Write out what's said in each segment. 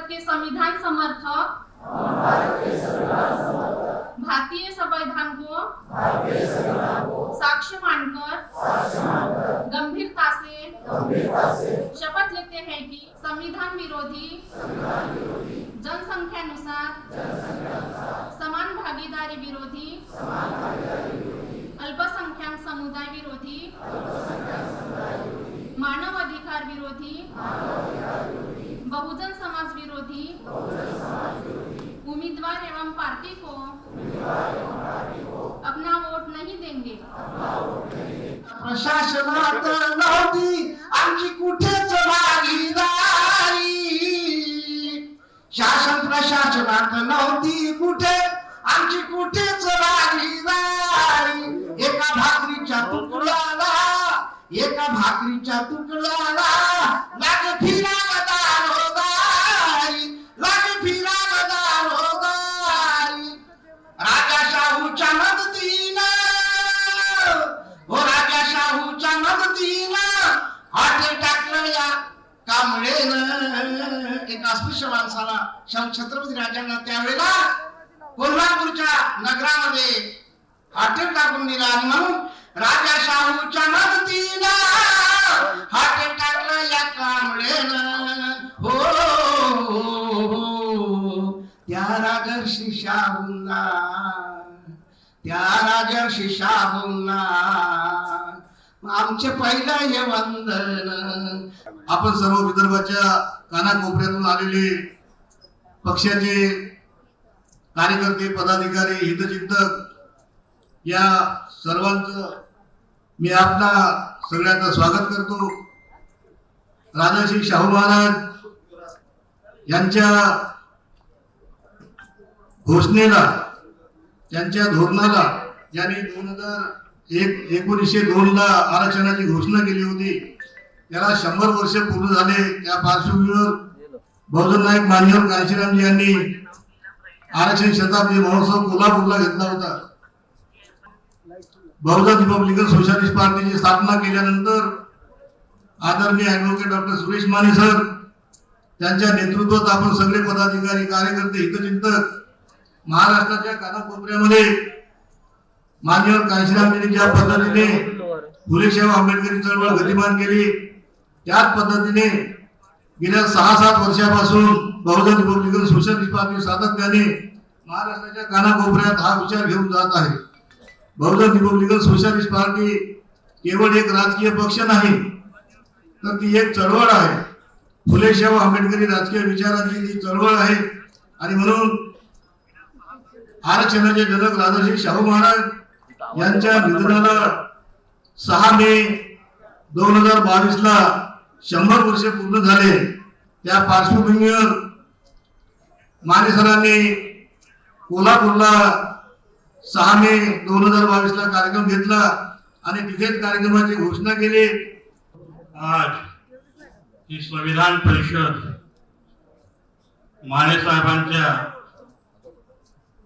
भारत के संविधान समर्थक भारतीय संविधान को साक्ष्य मानकर गंभीरता से शपथ लेते हैं कि संविधान विरोधी जनसंख्यानुसार समान भागीदारी विरोधी अल्पसंख्याक समुदाय विरोधी मानव अधिकार विरोधी बहुजन समाज विरोधी उम्मीदवार एवं पार्टी को अपना वोट नहीं देंगे। प्रशासनात नव्हती आमची कुठेच भागीदारी, शासन प्रशासनात नव्हती कुठे आमची कुठेच भागीदारी। एका भाकरीच्या तुकड्याला लाग फिरा दारोदारी, लाग फिरा दारोदारी। राजा शाहूच्या मदतीनं हॉटेल टाकलं या कांबळेनं। एका अस्पृश्य माणसाला छत्रपती राजांना त्यावेळेला कोल्हापूरच्या नगरामध्ये हॉटेल टाकून दिला आणि म्हणून राजा शाहूच्या मदतीनं हॉटेल टाकलं या कांबळेनं। हो त्या राजर्षी शाहूंना आमचे पहिलं हे वंदन। आपण सर्व विदर्भाच्या कानाकोपऱ्यातून आलेले पक्षाचे कार्यकर्ते, पदाधिकारी, हितचिंतक या सर्वांचं मी आपला सगळ्यांचं स्वागत करतो। राजर्षी शाहू महाराज यांच्या घोषणेला, त्यांच्या धोरणाला, ज्यांनी 1902 ला आरक्षणाची घोषणा केली होती, त्याला 100 वर्ष पूर्ण झाले। त्या पार्श्वभूमीवर बहुजन नायक मान्यवर कांशीरामजी यांनी आरक्षण शताब्दी महोत्सव कोल्हापूरला घेतला होता। बहुजन रिपब्लिकन सोशलिस्ट पार्टीची स्थापना केल्यानंतर आदरणीय ॲडव्होकेट डॉक्टर सुरेश माने सर त्यांच्या नेतृत्वात आपण सगळे पदाधिकारी, कार्यकर्ते, हितचिंतक महाराष्ट्राच्या कानाकोपऱ्यामध्ये मान्यवर कांशीरामजींनी ज्या पद्धतीने फुलेशाह आंबेडकरी चळवळ गतिमान केली, त्याच पद्धतीने गेल्या 6-7 वर्षापासून बहुजन रिपब्लिकन सोशलिस्ट पार्टी सातत्याने महाराष्ट्राच्या कानाकोपऱ्यात हा विचार घेऊन जात आहे। बहुजन रिपब्लिकन सोशलिस्ट पार्टी केवळ एक राजकीय पक्ष नाही, तर ती एक चळवळ आहे। फुलेशाह आंबेडकरी राजकीय विचारांची ती चळवळ आहे आणि म्हणून आरक्षणाचे जनक राजर्षी शाहू महाराज यांच्या निधनाला 6 मे 2022 ला 100 वर्ष पूर्ण झाले। त्या पार्श्वभूमीवर माने सरांनी कोल्हापूरला 6 मे 2022 ला कार्यक्रम घेतला आणि तिथेच कार्यक्रमाची घोषणा केली। आज ही संविधान परिषद माने साहेबांच्या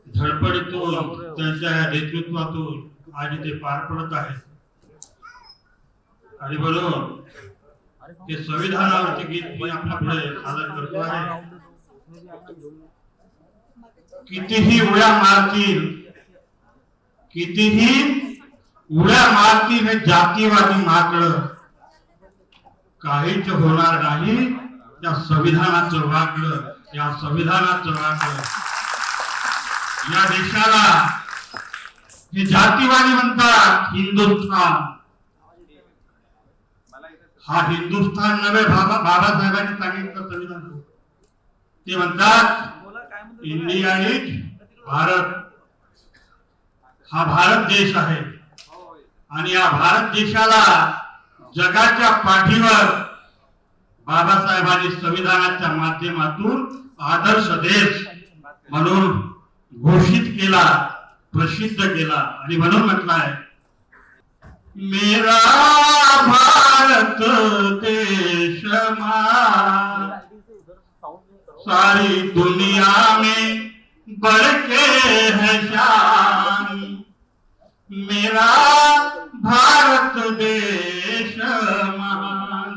धडपडीतून, त्यांच्या नेतृत्वातून आज इथे पार पडत आहे आणि म्हणून ते संविधानावरचे गीत मी आपल्या पुढे सादर करतो आहे। कितीही उड्या मारतील हे जातीवादी माकड, काहीच होणार नाही या संविधानाचं वाकड, या संविधानाचं वाकड। या देशाला हे जातीवादी म्हणतात हिंदुस्थान, हा हिंदुस्थान नव्हे, बाबासाहेबांनी सांगितलं संविधान, ते म्हणतात इंडिया इज भारत, हा भारत देश आहे आणि या भारत देशाला जगाच्या पाठीवर बाबासाहेबांनी संविधानाच्या माध्यमातून आदर्श देश म्हणून घोषित केला, प्रसिद्ध केला आणि म्हणून म्हटलंय मेरा भारत देश सारी दुनिया में बढ़ के है शान, मेरा भारत देश महान,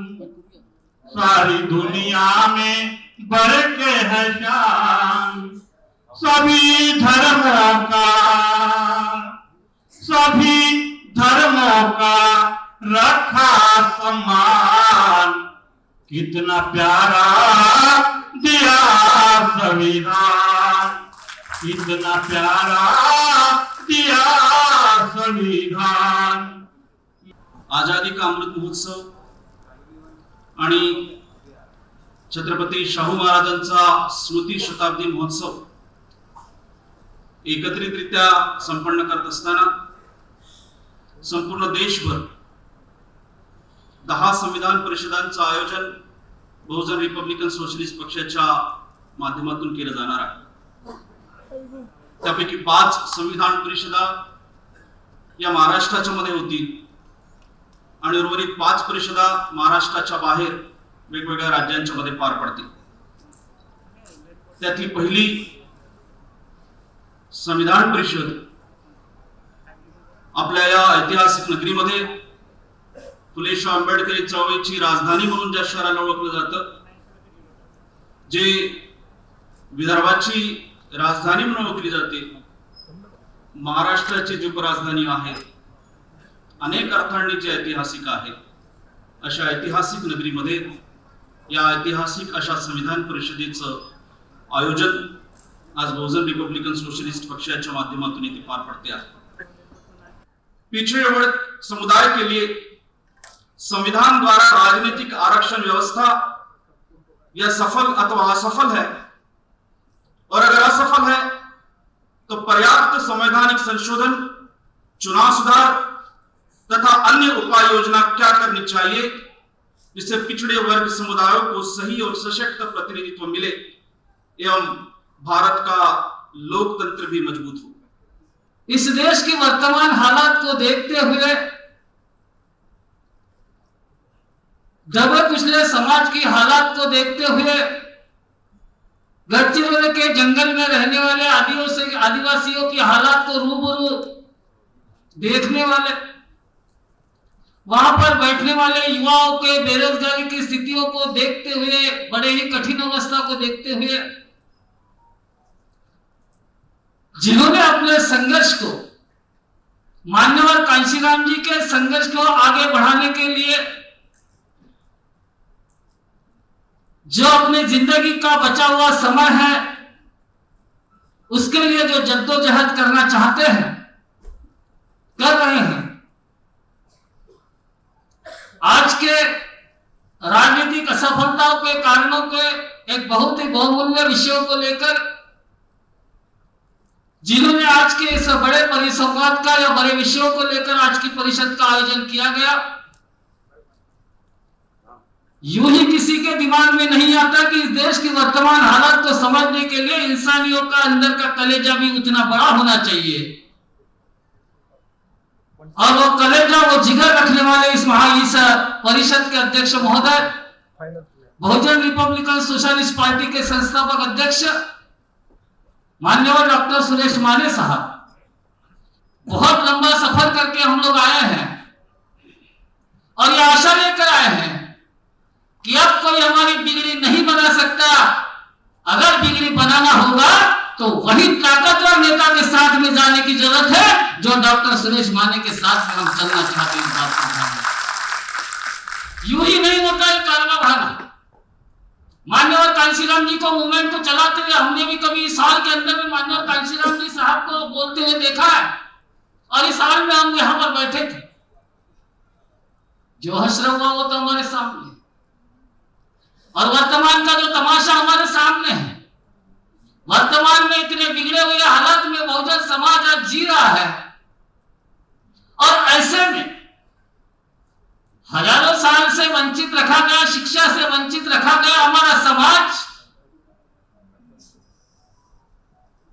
सारी दुनिया में बढ़ के है शान सभी धर्मों का रखा सम्मान। कितना प्यारा दिया संविधान, कितना प्यारा दिया संविधान। आजादी का अमृत महोत्सव आणि छत्रपती शाहू महाराजांचा स्मृती शताब्दी महोत्सव एकत्रितरित्या संपन्न करत असताना संपूर्ण देशभर 10 संविधान परिषदांचं आयोजन बहुजन रिपब्लिकन सोशलिस्ट पक्षाच्या माध्यमातून केलं जाणार आहे। त्यापैकी 5 संविधान परिषदा या महाराष्ट्राच्या मध्ये होतील आणि उर्वरित 5 परिषदा महाराष्ट्राच्या बाहेर वेगवेगळ्या राज्यांच्या मध्ये पार पडतील। त्यातली पहिली संविधान परिषद आपल्या या ऐतिहासिक नगरीमध्ये फुले शाह आंबेडकरी चळवळीची राजधानी म्हणून ज्या शहराला ओळखलं जातं, जे विदर्भाची राजधानी म्हणून ओळखली जाते, महाराष्ट्राची जी उपराजधानी आहे, अनेक अर्थांनी जी ऐतिहासिक आहे, अशा ऐतिहासिक नगरीमध्ये या ऐतिहासिक अशा संविधान परिषदेचं आयोजन आज बहुजन रिपब्लिकन सोशलिस्ट पक्षाच्या माध्यमातून इथे पार पडते आहे। पिछड़े वर्ग समुदाय के लिए संविधान द्वारा राजनीतिक आरक्षण व्यवस्था यह सफल अथवा असफल है, और अगर असफल है तो पर्याप्त संवैधानिक संशोधन, चुनाव सुधार तथा अन्य उपाय योजना क्या करनी चाहिए जिससे पिछड़े वर्ग समुदायों को सही और सशक्त प्रतिनिधित्व मिले एवं भारत का लोकतंत्र भी मजबूत हो। इस देश की वर्तमान हालात को देखते हुए, दबे पिछले समाज की हालात को देखते हुए, गढ़चिरौली के जंगल में रहने वाले आदिवासियों की हालात को रूबरू देखने वाले, वहां पर बैठने वाले युवाओं के बेरोजगारी की स्थितियों को देखते हुए, बड़े ही कठिन अवस्था को देखते हुए, जिन्होंने अपने संघर्ष को, मान्यवर कांशीराम जी के संघर्ष को आगे बढ़ाने के लिए जो अपनी जिंदगी का बचा हुआ समय है, उसके लिए जो जद्दोजहद करना चाहते हैं, कर रहे हैं। आज के राजनीतिक असफलताओं के कारणों के एक बहुत ही बहुमूल्य विषयों को लेकर जिन्होंने आज के इस बड़े परिसंवाद का या बड़े विषयों को लेकर आज की परिषद का आयोजन किया गया, यूं ही किसी के दिमाग में नहीं आता कि इस देश की वर्तमान हालत को समझने के लिए इंसानियों का अंदर का कलेजा भी उतना बड़ा होना चाहिए, और वो कलेजा, वो जिगर रखने वाले इस इस परिषद के अध्यक्ष महोदय, बहुजन रिपब्लिकन सोशलिस्ट पार्टी के संस्थापक अध्यक्ष माननीय डॉक्टर सुरेश माने साहब, बहुत लंबा सफर करके हम लोग आए हैं और ये आशा लेकर आए हैं कि अब कोई हमारी बिगड़ी नहीं बना सकता। अगर बिगड़ी बनाना होगा तो वही ताकतवर नेता के साथ में जाने की जरूरत है जो डॉक्टर सुरेश माने के साथ में हम चलना चाहते हैं। इस बात को यूं ही नहीं होता है कारवा बढ़ाना। मान्यवर कांशीराम जी को मूवमेंट को चलाते हुए हमने भी कभी इस साल के अंदर में मान्यवर कांशीराम जी साहब को बोलते हुए देखा है, और इस साल में हम यहां पर बैठे थे। जो हश्र हुआ वो तो हमारे सामने, और वर्तमान का जो तमाशा हमारे सामने है। वर्तमान में इतने बिगड़े हुए हालात में बहुजन समाज आज जी रहा है, और ऐसे में हजारों साल से वंचित रखा गया, शिक्षा से वंचित रखा गया हमारा समाज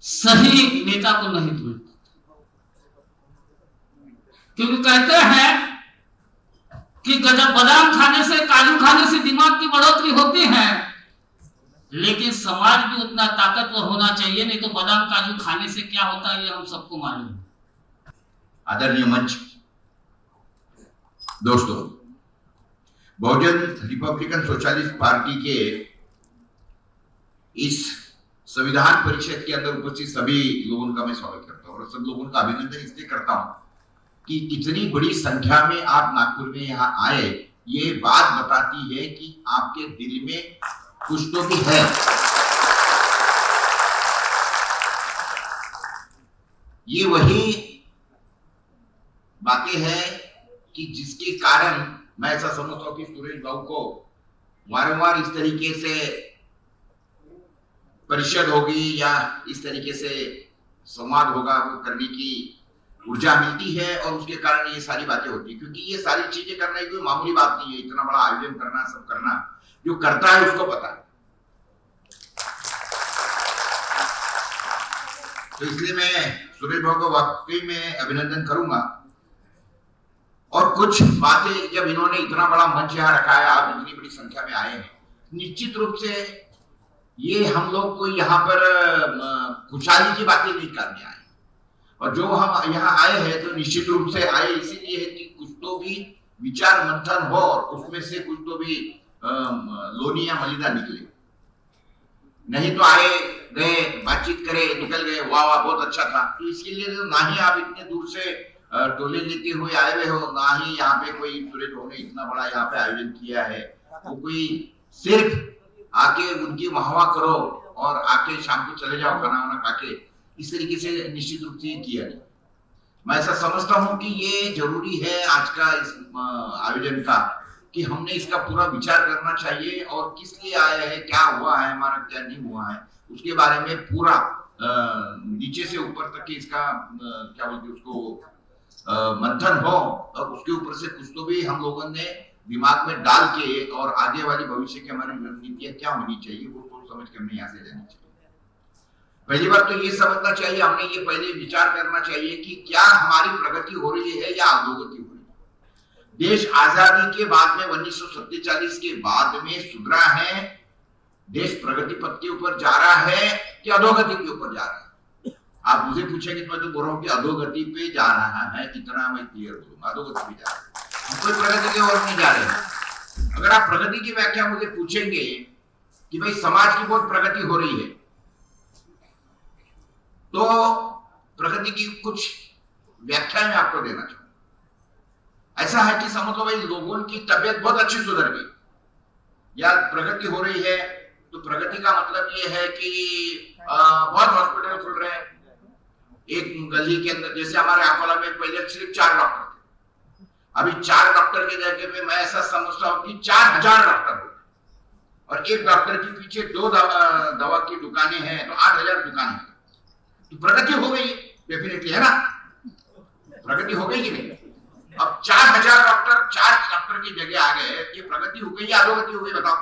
सही नेता को नहीं ढूंढता, क्योंकि कहते हैं कि गजब बादाम खाने से, काजू खाने से दिमाग की बढ़ोतरी होती है, लेकिन समाज भी उतना ताकतवर होना चाहिए, नहीं तो बादाम काजू खाने से क्या होता है ये हम सबको मालूम है। आदरणीय मंच, दोस्तों, बहुजन रिपब्लिकन सोशलिस्ट पार्टी के इस संविधान परिषद के अंदर उपस्थित सभी लोगों का मैं स्वागत करता हूँ और सब लोगों का अभिनंदन इसलिए करता हूँ कि इतनी बड़ी संख्या में आप नागपुर में यहाँ आए, ये बात बताती है कि आपके दिल में कुछ तो भी है। ये वही बातें हैं कि जिसके कारण मैं ऐसा समझता हूं कि सुरेश बाबू को वारंवार इस तरीके से परिषद होगी या इस तरीके से संवाद होगा वो करने की ऊर्जा मिलती है और उसके कारण ये सारी बातें होती है, क्योंकि ये सारी चीजें करना कोई मामूली बात नहीं है। इतना बड़ा आयोजन करना, सब करना, जो करता है उसको पता है। तो इसलिए मैं सुरेश बाबू को वाकई में अभिनंदन करूंगा। और कुछ बातें जब इन्होंने इतना बड़ा मंच यहाँ रखा है, आप इतनी बड़ी संख्या में आए हैं, निश्चित रूप से ये हम लोग को यहाँ पर खुशहाली की बातें नहीं करने आए, और जो हम यहाँ आए हैं तो निश्चित रूप से आए इसीलिए है कि कुछ तो भी विचार मंथन हो और उसमें से कुछ तो भी लोनी या मलिदा निकले। नहीं तो आए गए, बातचीत करे, निकल गए, वाह वाह बहुत अच्छा था। तो इसके लिए तो ना ही आप इतने दूर से टोले लेते हुए आए हुए हो, ना ही यहाँ पे कोई सुरेश बाबू ने इतना बड़ा यहाँ पे आयोजन किया है। वो कोई सिर्फ आके उनकी वाहवा करो और आके शाम को चले जाओ खाना वाना खा के, इस तरीके से निश्चित रूप से ये किया नहीं। मैं ऐसा समझता हूँ कि ये जरूरी है आज का इस आयोजन का, कि हमने इसका पूरा विचार करना चाहिए और किस लिए आया है, क्या हुआ है हमारा, क्या नहीं हुआ है, उसके बारे में पूरा नीचे से ऊपर तक के इसका क्या बोलते उसको मंथन हो और उसके ऊपर से कुछ तो भी हम लोगों ने दिमाग में डाल के और आगे वाली भविष्य की हमारी रणनीतियां क्या होनी चाहिए वो सोच समझ के हमने यहाँ से जानी चाहिए। पहली बात तो ये समझना चाहिए, हमने ये पहले विचार करना चाहिए कि क्या हमारी प्रगति हो रही है या अधोगति हो रही है। देश आजादी के बाद में 1947 के बाद में सुधरा है, देश प्रगति पथ के ऊपर जा रहा है कि अधोगति के ऊपर जा रहा है। आप मुझे पूछेंगे तो मैं तो बोल रहा हूँ कि अधोगति पे जा रहा है, इतना मैं क्लियर बोलूंगा, अधोगति पे जा रहा है, हम कोई प्रगति की ओर नहीं जा रहे हैं। अगर आप प्रगति की व्याख्या मुझे पूछेंगे कि भाई समाज की बहुत प्रगति हो रही है, तो प्रगति की कुछ व्याख्या मैं आपको देना चाहूंगा। ऐसा है कि समझ लो भाई लोगों की तबीयत बहुत अच्छी सुधर गई या प्रगति हो रही है, तो प्रगति का मतलब ये है कि बहुत हॉस्पिटल खुल रहे हैं। एक गली के अंदर जैसे हमारे अकोला में पहले सिर्फ 4 डॉक्टर थे, अभी 4 डॉक्टर के जगह पे मैं ऐसा समझता हूँ कि 4000 डॉक्टर हो, और एक डॉक्टर के पीछे 2 दवा की दुकानें हैं, तो 8000 दुकानें हैं। तो प्रगति हो गई डेफिनेटली, है ना, प्रगति हो गई कि नहीं। अब 4000 डॉक्टर 4 डॉक्टर की जगह आ गए, ये प्रगति हो गई या अधोगति हो गई बताओ?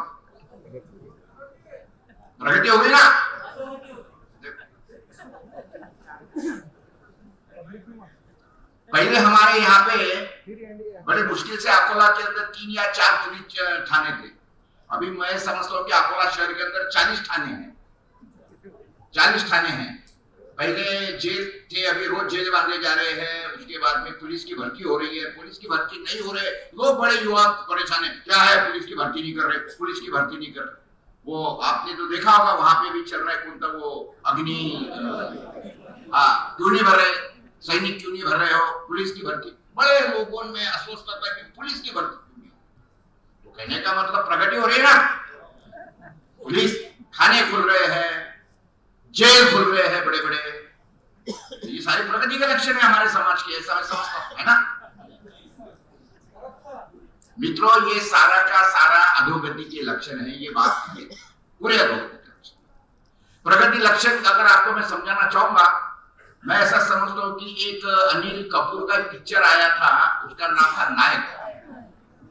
प्रगति हो गई ना। पहले हमारे यहाँ पे बड़े मुश्किल से अकोला के अंदर 3 या 4 पुलिस थाने थे, अभी मैं समझता हूँ कि अकोला शहर के अंदर 40 थाने हैं, 40 थाने हैं। पहले जेल थे, अभी रोज जेल बांधे जा रहे हैं, उसके बाद में पुलिस की भर्ती हो रही है, पुलिस की भर्ती नहीं हो रहे, लोग बड़े युवा परेशान है, क्या है पुलिस की भर्ती नहीं कर रहे, पुलिस की भर्ती नहीं कर रहे। वो आपने तो देखा होगा वहां पे भी चल रहा है कौन सा वो अग्नि, क्यों नहीं भर रहे सैनिक, क्यों नहीं भर रहे हो पुलिस की भर्ती। बड़े लोगों में अस्वस्थता था कि पुलिस की भर्ती क्यों नहीं, तो कहने का मतलब प्रगति हो रही है ना। पुलिस थाने खुल रहे हैं, जेल खुल रहे हैं बड़े बड़े, ये सारी प्रगति के लक्षण है हमारे समाज के, ऐसा मैं समझता हूं, है ना मित्रों। ये सारा का सारा अधोगति के लक्षण है, ये बात है पूरे अधोगति के लक्षण। प्रगति लक्षण अगर आपको मैं समझाना चाहूंगा, मैं ऐसा समझता हूं कि एक अनिल कपूर का पिक्चर आया था, उसका नाम था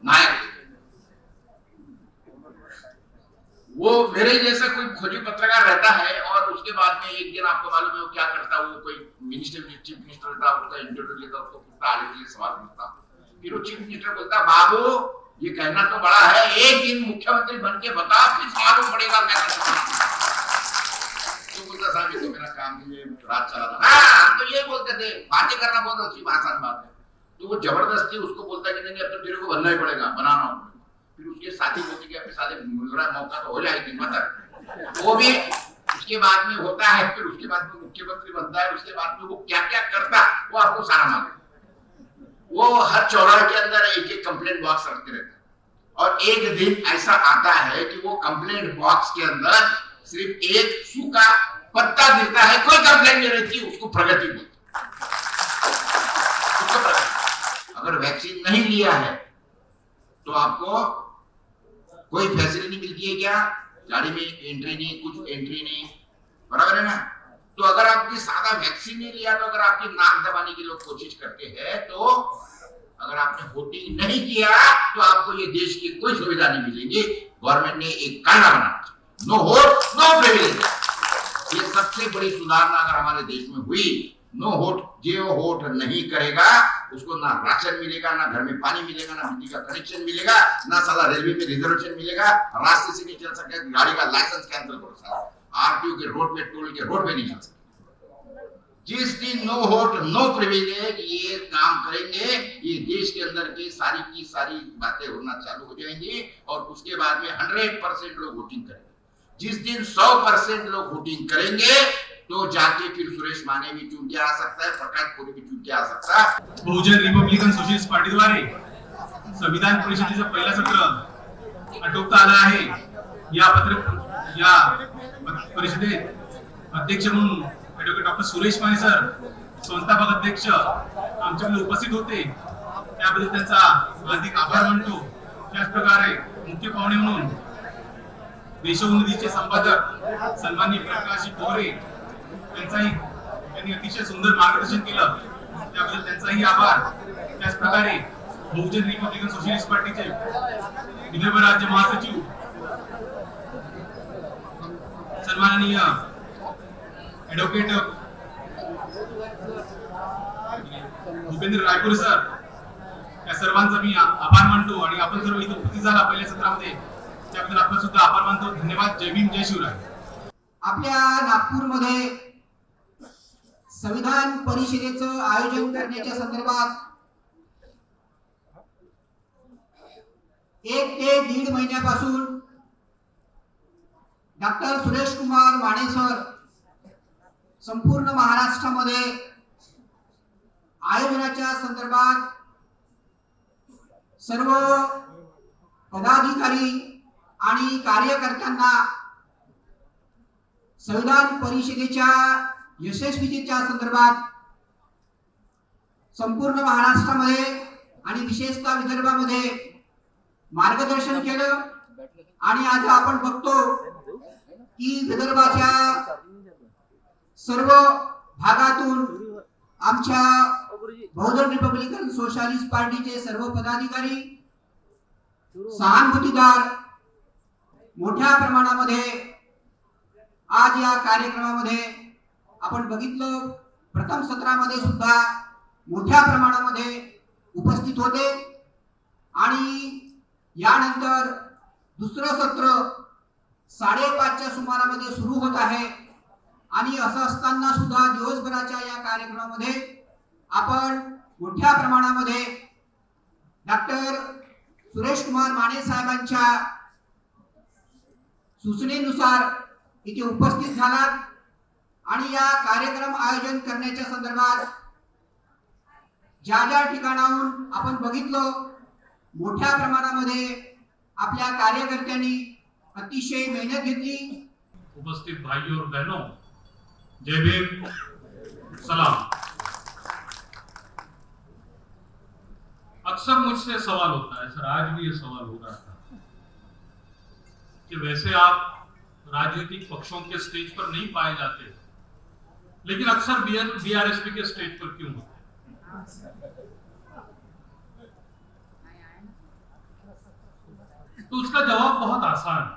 नायक। वो मेरे जैसा कोई खोजी पत्रकार रहता है और उसके बाद में एक दिन आपको मालूम है वो क्या करता है, वो कोई मिनिस्टर चीफ मिनिस्टर होता, उसका इंटरव्यू लेता, उसको पूछता, आगे के लिए सवाल पूछता, फिर वो चीफ मिनिस्टर बोलता, बाबू ये कहना तो बड़ा है, एक दिन मुख्यमंत्री बन के बता, फिर मालूम पड़ेगा क्या करना। तो बोलता साहब ये तो मेरा काम नहीं है, रात चला था। हाँ हम तो ये बोलते थे, बातें करना बहुत अच्छी आसान बात है। तो वो जबरदस्ती उसको बोलता कि नहीं अब तो तेरे को बनना ही पड़ेगा, बनाना। फिर उसके साथी बोलते कि अपने साले मिल रहा है मौका तो हो जाएगी, मत वो भी उसके बाद में होता है, फिर उसके बाद में मुख्यमंत्री बनता है, उसके बाद में वो क्या क्या करता है वो आपको सारा मालूम। वो हर चौराहे के अंदर एक एक कंप्लेंट बॉक्स रखते रहते हैं, और एक दिन ऐसा आता है कि वो कंप्लेंट बॉक्स के अंदर सिर्फ एक सूखा पत्ता गिरता है, कोई कंप्लेंट नहीं रहती, उसको प्रगति बोलते। अगर वैक्सीन नहीं लिया है तो आपको कोई फैसिलिटी नहीं मिलती है क्या? गाड़ी में एंट्री नहीं, कुछ एंट्री नहीं, बराबर है ना? तो अगर आपकी सादा वैक्सीन नहीं लिया, तो अगर आपकी नाक दबाने की लोग कोशिश करते हैं, तो अगर आपने वोटिंग नहीं किया तो आपको ये देश की कोई सुविधा नहीं मिलेगी। गवर्नमेंट ने एक कायदा बनाना, नो वोट नो प्रिविलेज। ये सबसे बड़ी सुधारना अगर हमारे देश में हुई, नो वोट, जो वोट नहीं करेगा उसको ना राशन मिलेगा, ना घर में पानी मिलेगा, ना बिजली का कनेक्शन मिलेगा, ना साला रेलवे में रिजर्वेशन मिलेगा, रास्ते से नहीं चल सकेगा, गाड़ी का लाइसेंस कैंसिल करो, साला आरटीओ के रोड पे, टोल के रोड पे नहीं चल सकते। जिस दिन नो वोट नो प्रिविलेज ये काम करेंगे, ये देश के अंदर की सारी बातें होना चालू हो जाएंगी, और उसके बाद में 100% लोग वोटिंग करेंगे। जिस दिन 100% लोग वोटिंग करेंगे तो जाके फिर सुरेश माने भी चुन के आ सकता है, प्रकाश कोरे भी चुन के आ सकता है। बहुजन रिपब्लिकन सोशलिस्ट पार्टीद्वारे संविधान परिषदेचं पहिलं सत्र आटोपता आलं आहे। या परिषदेत अध्यक्ष म्हणून ॲडव्होकेट डॉक्टर सुरेश माने सर, संस्थापक अध्यक्ष आमच्याकडे उपस्थित होते, त्याबद्दल त्यांचा हार्दिक आभार मानतो। त्याच प्रकारे मुख्य पाहुणे म्हणून देशोन्नतीचे संपादक सन्माननीय प्रकाश कोरे त्यांनी अतिशय सुंदर मार्गदर्शन केलं, त्याबद्दल त्यांचाही आभार। त्याच प्रकारे बहुजन रिपब्लिकन सोशलिस्ट पार्टीचे विदर्भ राज्य महासचिव सन्माननीय ॲडव्होकेट भूपेंद्र रायपूर सर, या सर्वांचा मी आभार मानतो। आणि आपण सर्व इथे उपस्थित झाला पहिल्या सत्रामध्ये, त्याबद्दल आपण सुद्धा आभार मानतो। धन्यवाद। जय भीम, जय शिवराय। आपल्या नागपूरमध्ये संविधान परिषदेचं आयोजन करण्याच्या संदर्भात 1 ते 1.5 महिन्यापासून डॉक्टर सुरेश कुमार माने सर संपूर्ण महाराष्ट्रामध्ये आयोजनाच्या संदर्भात सर्व पदाधिकारी आणि कार्यकर्त्यांना संविधान परिषदेच्या यशस्वीतेच्या संदर्भात संपूर्ण महाराष्ट्रामध्ये आणि विशेषतः विदर्भामध्ये मार्गदर्शन केलं। आणि आज आपण बघतो की विदर्भाच्या सर्व भागातून आमच्या बहुजन रिपब्लिकन सोशलिस्ट पार्टीचे सर्व पदाधिकारी, सहानुभूतीदार मोठ्या प्रमाणामध्ये आज या कार्यक्रमामध्ये आपण बघितलं। प्रथम सत्रामध्ये सुद्धा मोठ्या प्रमाणामध्ये उपस्थित होते, आणि यानंतर दुसरं सत्र 5:30च्या सुमारामध्ये सुरू होत आहे। आणि असं असताना सुद्धा दिवसभराच्या या कार्यक्रमामध्ये आपण मोठ्या प्रमाणामध्ये डॉक्टर सुरेश कुमार माने साहेबांच्या सूचनेनुसार इथे उपस्थित झालात। आणि या कार्यक्रम आयोजन करण्याच्या संदर्भात ज्या ठिकाणाहून आपण बघितलं, मोठ्या प्रमाणामध्ये आपल्या कार्यकर्त्यांनी अतिशय मेहनत घेतली। उपस्थित भाइयों और बहनों, जय भीम, सलाम। अक्सर मुझसे सवाल होता है, सर आज भी ये सवाल हो रहा था कि वैसे आप राजनीतिक पक्षों के स्टेज पर नहीं पाए जाते, लेकिन अक्सर बीआरएसपी के स्टेज पर क्यों होते? तो उसका जवाब बहुत आसान है,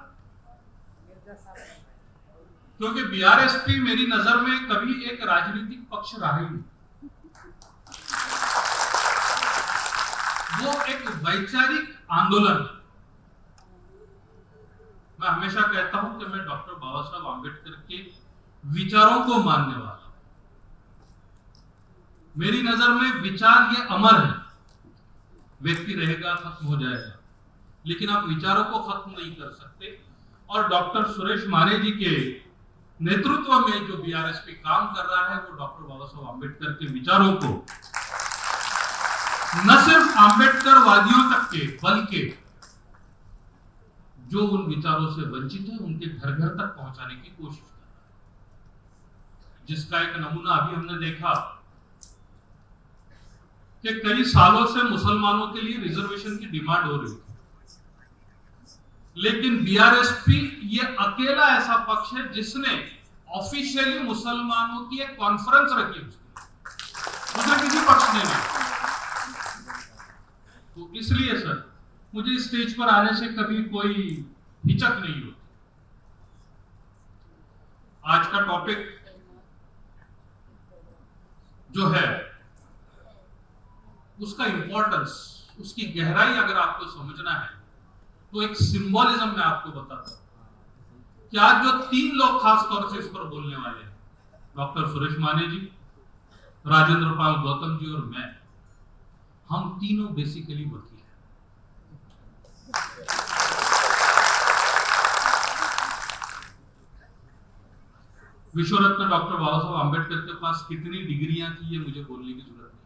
क्योंकि बीआरएसपी मेरी नजर में कभी एक राजनीतिक पक्ष रहा ही नहीं। वो एक वैचारिक आंदोलन। मैं हमेशा कहता हूं कि मैं डॉक्टर बाबा साहब आंबेडकर के विचारों को मानने वाला हूं। मेरी नजर में विचार ये अमर है, व्यक्ति रहेगा, खत्म हो जाएगा, लेकिन आप विचारों को खत्म नहीं कर सकते। और डॉक्टर सुरेश माने जी के नेतृत्व में जो बीआरएसपी काम कर रहा है वो डॉक्टर बाबा साहब आम्बेडकर के विचारों को न सिर्फ आम्बेडकर वादियों तक के बल्कि जो उन विचारों से वंचित है उनके घर घर तक पहुंचाने की कोशिश कर रहा है, जिसका एक नमूना अभी हमने देखा कि कई सालों से मुसलमानों के लिए रिजर्वेशन की डिमांड हो रही थी, लेकिन बीआरएसपी ये अकेला ऐसा पक्ष है जिसने ऑफिशियली मुसलमानों की एक कॉन्फ्रेंस रखी, दूसरे किसी पक्ष ने नहीं। तो इसलिए सर मुझे स्टेज पर आने से कभी कोई हिचक नहीं होती। आज का टॉपिक जो है उसका इंपॉर्टेंस, उसकी गहराई अगर आपको समझना है तो एक सिंबोलिज्म मैं आपको बताता हूं कि आज जो 3 लोग खास तौर से इस पर बोलने वाले हैं, डॉक्टर सुरेश माने जी, राजेंद्र पाल गौतम जी और मैं, हम तीनों बेसिकली वकील हैं। विश्व रत्न डॉक्टर बाबा साहब आम्बेडकर के पास कितनी डिग्रियां थी ये मुझे बोलने की जरूरत नहीं।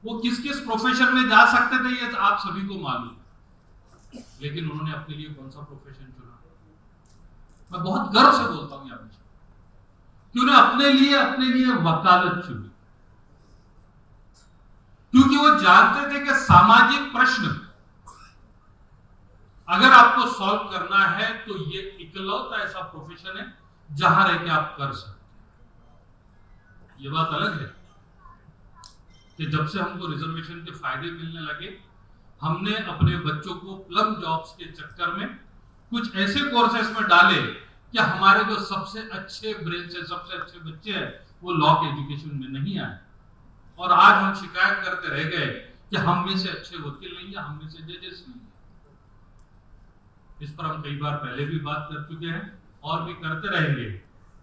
वो किस किस प्रोफेशन में जा सकते थे ये आप सभी को मालूम, लेकिन उन्होंने अपने लिए कौन सा प्रोफेशन चुना। मैं बहुत गर्व से बोलता हूं यहाँ कि उन्हें अपने लिए वकालत चुनी, क्योंकि वो जानते थे कि सामाजिक प्रश्न अगर आपको सॉल्व करना है तो ये इकलौता ऐसा प्रोफेशन है जहां रह के आप कर सकते हैं। ये बात अलग है कि जब से हमको रिजर्वेशन के फायदे मिलने लगे, हमने अपने बच्चों को प्लम जॉब्स के चक्कर में कुछ ऐसे कोर्सेस में डाले कि हमारे जो सबसे अच्छे ब्रेन से सबसे अच्छे बच्चे हैं वो लॉ के एजुकेशन में नहीं आए, और आज हम शिकायत करते रह गए कि हम में से अच्छे वकील नहीं है, हम में से जजेस नहीं है। इस पर हम कई बार पहले भी बात कर चुके हैं और भी करते रहेंगे,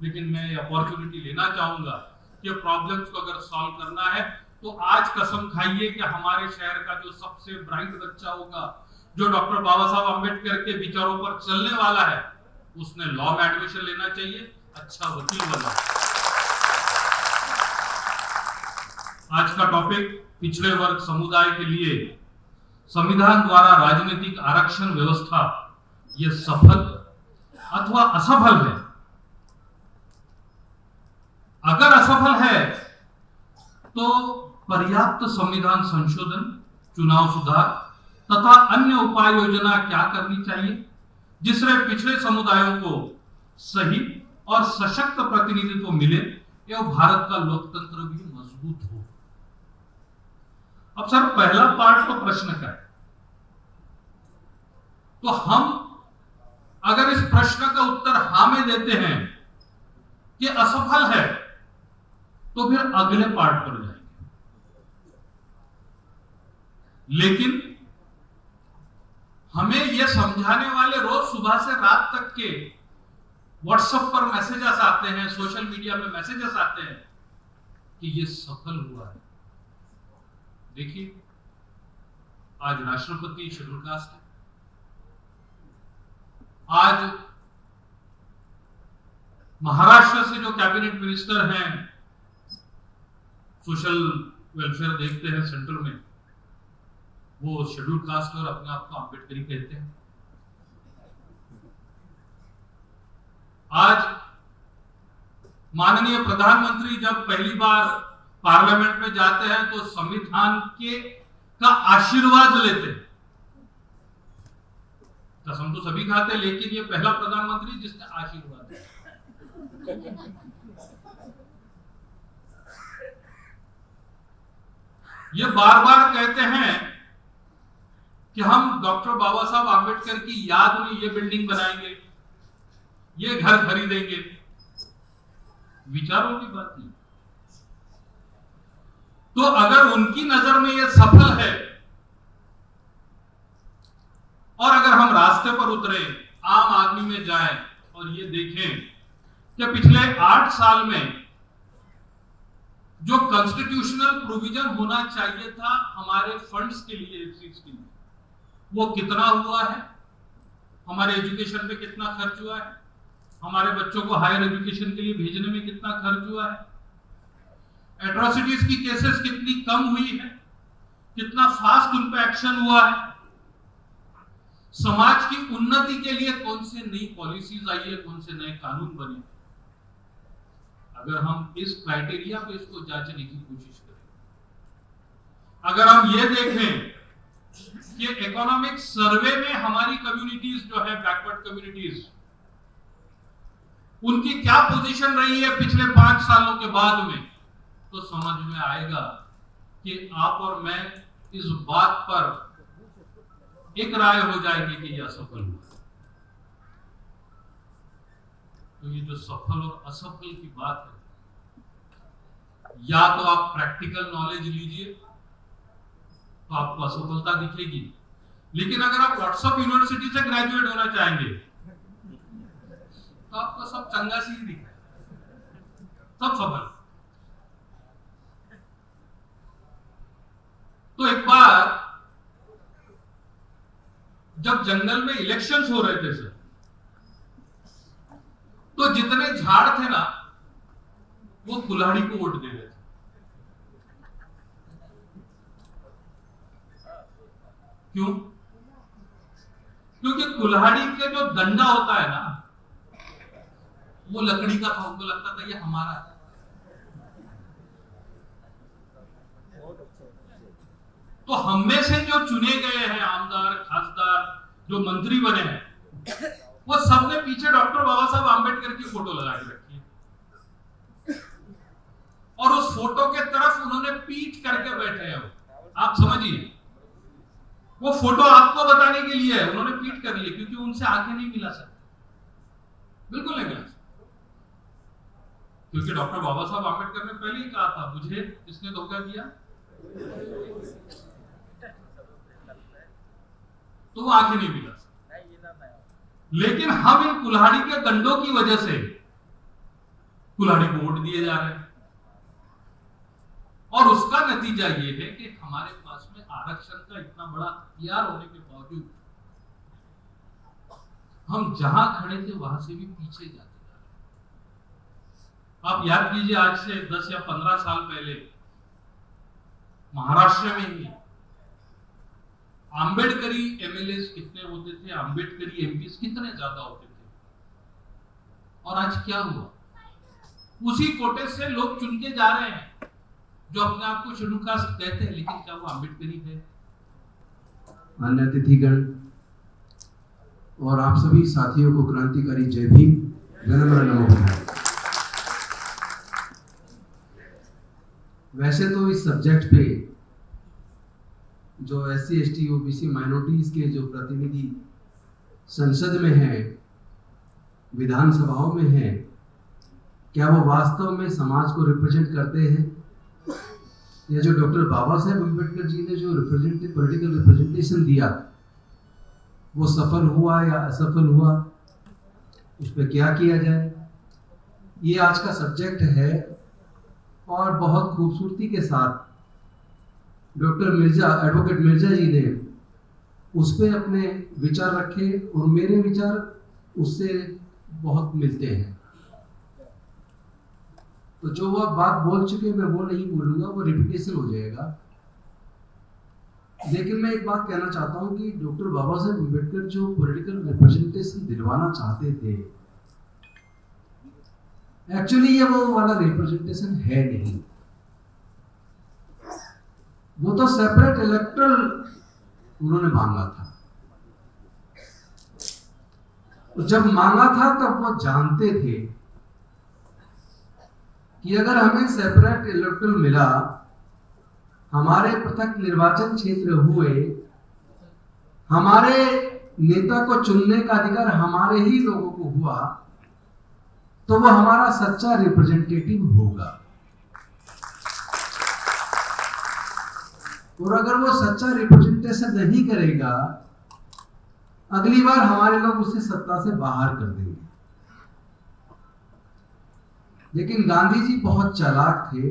लेकिन मैं ये अपॉर्चुनिटी लेना चाहूंगा कि प्रॉब्लम्स को अगर सॉल्व करना है तो आज कसम खाइए कि हमारे शहर का जो सबसे ब्राइट बच्चा होगा, जो डॉक्टर बाबा साहब आम्बेडकर के विचारों पर चलने वाला है, उसने लॉ में एडमिशन लेना चाहिए, अच्छा वकील बनना। आज का टॉपिक पिछड़े वर्ग समुदाय के लिए संविधान द्वारा राजनीतिक आरक्षण व्यवस्था ये सफल अथवा असफल है। अगर असफल है तो पर्याप्त संविधान संशोधन, चुनाव सुधार तथा अन्य उपाय योजना क्या करनी चाहिए जिससे पिछड़े समुदायों को सही और सशक्त प्रतिनिधित्व मिले एवं भारत का लोकतंत्र भी मजबूत हो। अब सर पहला पार्ट तो प्रश्न का है, तो हम अगर इस प्रश्न का उत्तर हाँ में देते हैं कि असफल है तो फिर अगले पार्ट पर जाएंगे। लेकिन हमें यह समझाने वाले रोज सुबह से रात तक के व्हाट्सएप पर मैसेजेस आते हैं, सोशल मीडिया में मैसेजेस आते हैं कि यह सफल हुआ है। देखिए आज राष्ट्रपति शेड्यूल कास्ट है, आज महाराष्ट्र से जो कैबिनेट मिनिस्टर हैं सोशल वेलफेयर देखते हैं सेंटर में, वो शेड्यूल कास्ट और अपने आप को अम्बेडकरी कहते हैं। आज माननीय प्रधानमंत्री जब पहली बार पार्लियामेंट में जाते हैं तो संविधान के का आशीर्वाद लेते हैं। कसम तो सभी खाते, लेकिन ये पहला प्रधानमंत्री जिसने आशीर्वाद दिया। ये बार बार कहते हैं कि हम डॉक्टर बाबा साहब आम्बेडकर की याद में ये बिल्डिंग बनाएंगे, ये घर खरीदेंगे। विचारों की बात नहीं। तो अगर उनकी नजर में यह सफल है और अगर हम रास्ते पर उतरे, आम आदमी में जाएं और ये देखें कि पिछले 8 साल में जो कॉन्स्टिट्यूशनल प्रोविजन होना चाहिए था हमारे फंड्स के लिए, वो कितना हुआ है, हमारे एजुकेशन पे कितना खर्च हुआ है, हमारे बच्चों को हायर एजुकेशन के लिए भेजने में कितना खर्च हुआ है, एट्रोसिटीज की केसेस कितनी कम हुई है, कितना फास्ट उन पे एक्शन हुआ है, समाज की उन्नति के लिए कौन से नई पॉलिसीज आई है, कौन से नए कानून बने। अगर हम इस क्राइटेरिया पे इसको जांचने की कोशिश करें, अगर हम ये देखें कि इकोनॉमिक सर्वे में हमारी कम्युनिटीज जो है, बैकवर्ड कम्युनिटीज, उनकी क्या पोजीशन रही है पिछले 5 सालों के बाद में, तो समझ में आएगा कि आप और मैं इस बात पर एक राय हो जाएगी कि यह असफल हुआ। तो ये जो सफल और असफल की बात है, या तो आप प्रैक्टिकल नॉलेज लीजिए तो आपको असफलता दिखेगी, लेकिन अगर आप व्हाट्सएप यूनिवर्सिटी से ग्रेजुएट होना चाहेंगे तो आपको सब चंगा सी ही दिखेगा, सब सफल। तो एक बार जब जंगल में इलेक्शंस हो रहे थे सर, तो जितने झाड़ थे ना, वो कुल्हाड़ी को वोट दे रहे थे। क्यों? क्योंकि कुल्हाड़ी के जो डंडा होता है ना, वो लकड़ी का था, उनको लगता था ये हमारा है। तो हम में से जो चुने गए हैं आमदार, खासदार, जो मंत्री बने हैं, वो सबने पीछे डॉक्टर बाबा साहब आंबेडकर की फोटो लगा के रखी है, और उस फोटो के तरफ उन्होंने पीठ करके बैठे हैं। आप समझिए, वो फोटो आपको बताने के लिए है, उन्होंने पीठ कर ली, क्योंकि उनसे आगे नहीं मिला सकते, बिल्कुल नहीं मिला सकते। क्योंकि डॉक्टर बाबा साहब आंबेडकर ने पहले ही कहा था, मुझे किसने धोखा किया, तो वो आगे नहीं मिला। लेकिन हम इन कुल्हाड़ी के डंडों की वजह से कुल्हाड़ी को वोट दिए जा रहे हैं, और उसका नतीजा ये है कि हमारे पास में आरक्षण का इतना बड़ा हथियार होने के बावजूद हम जहां खड़े थे वहां से भी पीछे जाते जा रहे हैं। आप याद कीजिए, आज से 10 या 15 साल पहले महाराष्ट्र में ही आंबेडकरी एमएलए कितने होते थे, आंबेडकरी एमपी कितने ज्यादा होते थे, और आज क्या हुआ? उसी कोटे से लोग चुन के जा रहे हैं जो अपने आप को शेड्यूल कास्ट कहते हैं, लेकिन क्या वो आंबेडकरी है? मान्य अतिथिगण और आप सभी साथियों को क्रांतिकारी जय भीम, विनम्र नमो बुद्धाय। वैसे तो इस सब्जेक्ट पे जो SC ST OBC माइनॉरिटीज के जो प्रतिनिधि संसद में हैं, विधानसभाओं में हैं, क्या वो वास्तव में समाज को रिप्रेजेंट करते हैं, या जो डॉक्टर बाबा साहेब अम्बेडकर जी ने जो पॉलिटिकल रिप्रेजेंटेशन दिया वो सफल हुआ या असफल हुआ, उस पर क्या किया जाए, ये आज का सब्जेक्ट है। और बहुत खूबसूरती के साथ डॉक्टर मिर्जा, एडवोकेट मिर्जा जी ने उस पर अपने विचार रखे, और मेरे विचार उससे बहुत मिलते हैं। तो जो वो बात बोल चुके मैं वो नहीं बोलूंगा, वो रिपीटेशन हो जाएगा। लेकिन मैं एक बात कहना चाहता हूं कि डॉक्टर बाबा साहेब अम्बेडकर जो पॉलिटिकल रिप्रेजेंटेशन दिलवाना चाहते थे, एक्चुअली ये वो वाला रिप्रेजेंटेशन है नहीं। वो तो सेपरेट इलेक्टोरल उन्होंने मांगा था, तो जब मांगा था तब वो जानते थे कि अगर हमें सेपरेट इलेक्टोरल मिला, हमारे पृथक निर्वाचन क्षेत्र हुए, हमारे नेता को चुनने का अधिकार हमारे ही लोगों को हुआ, तो वो हमारा सच्चा रिप्रेजेंटेटिव होगा। और अगर वो सच्चा रिप्रेजेंटेशन नहीं करेगा, अगली बार हमारे लोग उसे सत्ता से बाहर कर देंगे। लेकिन गांधी जी बहुत चालाक थे,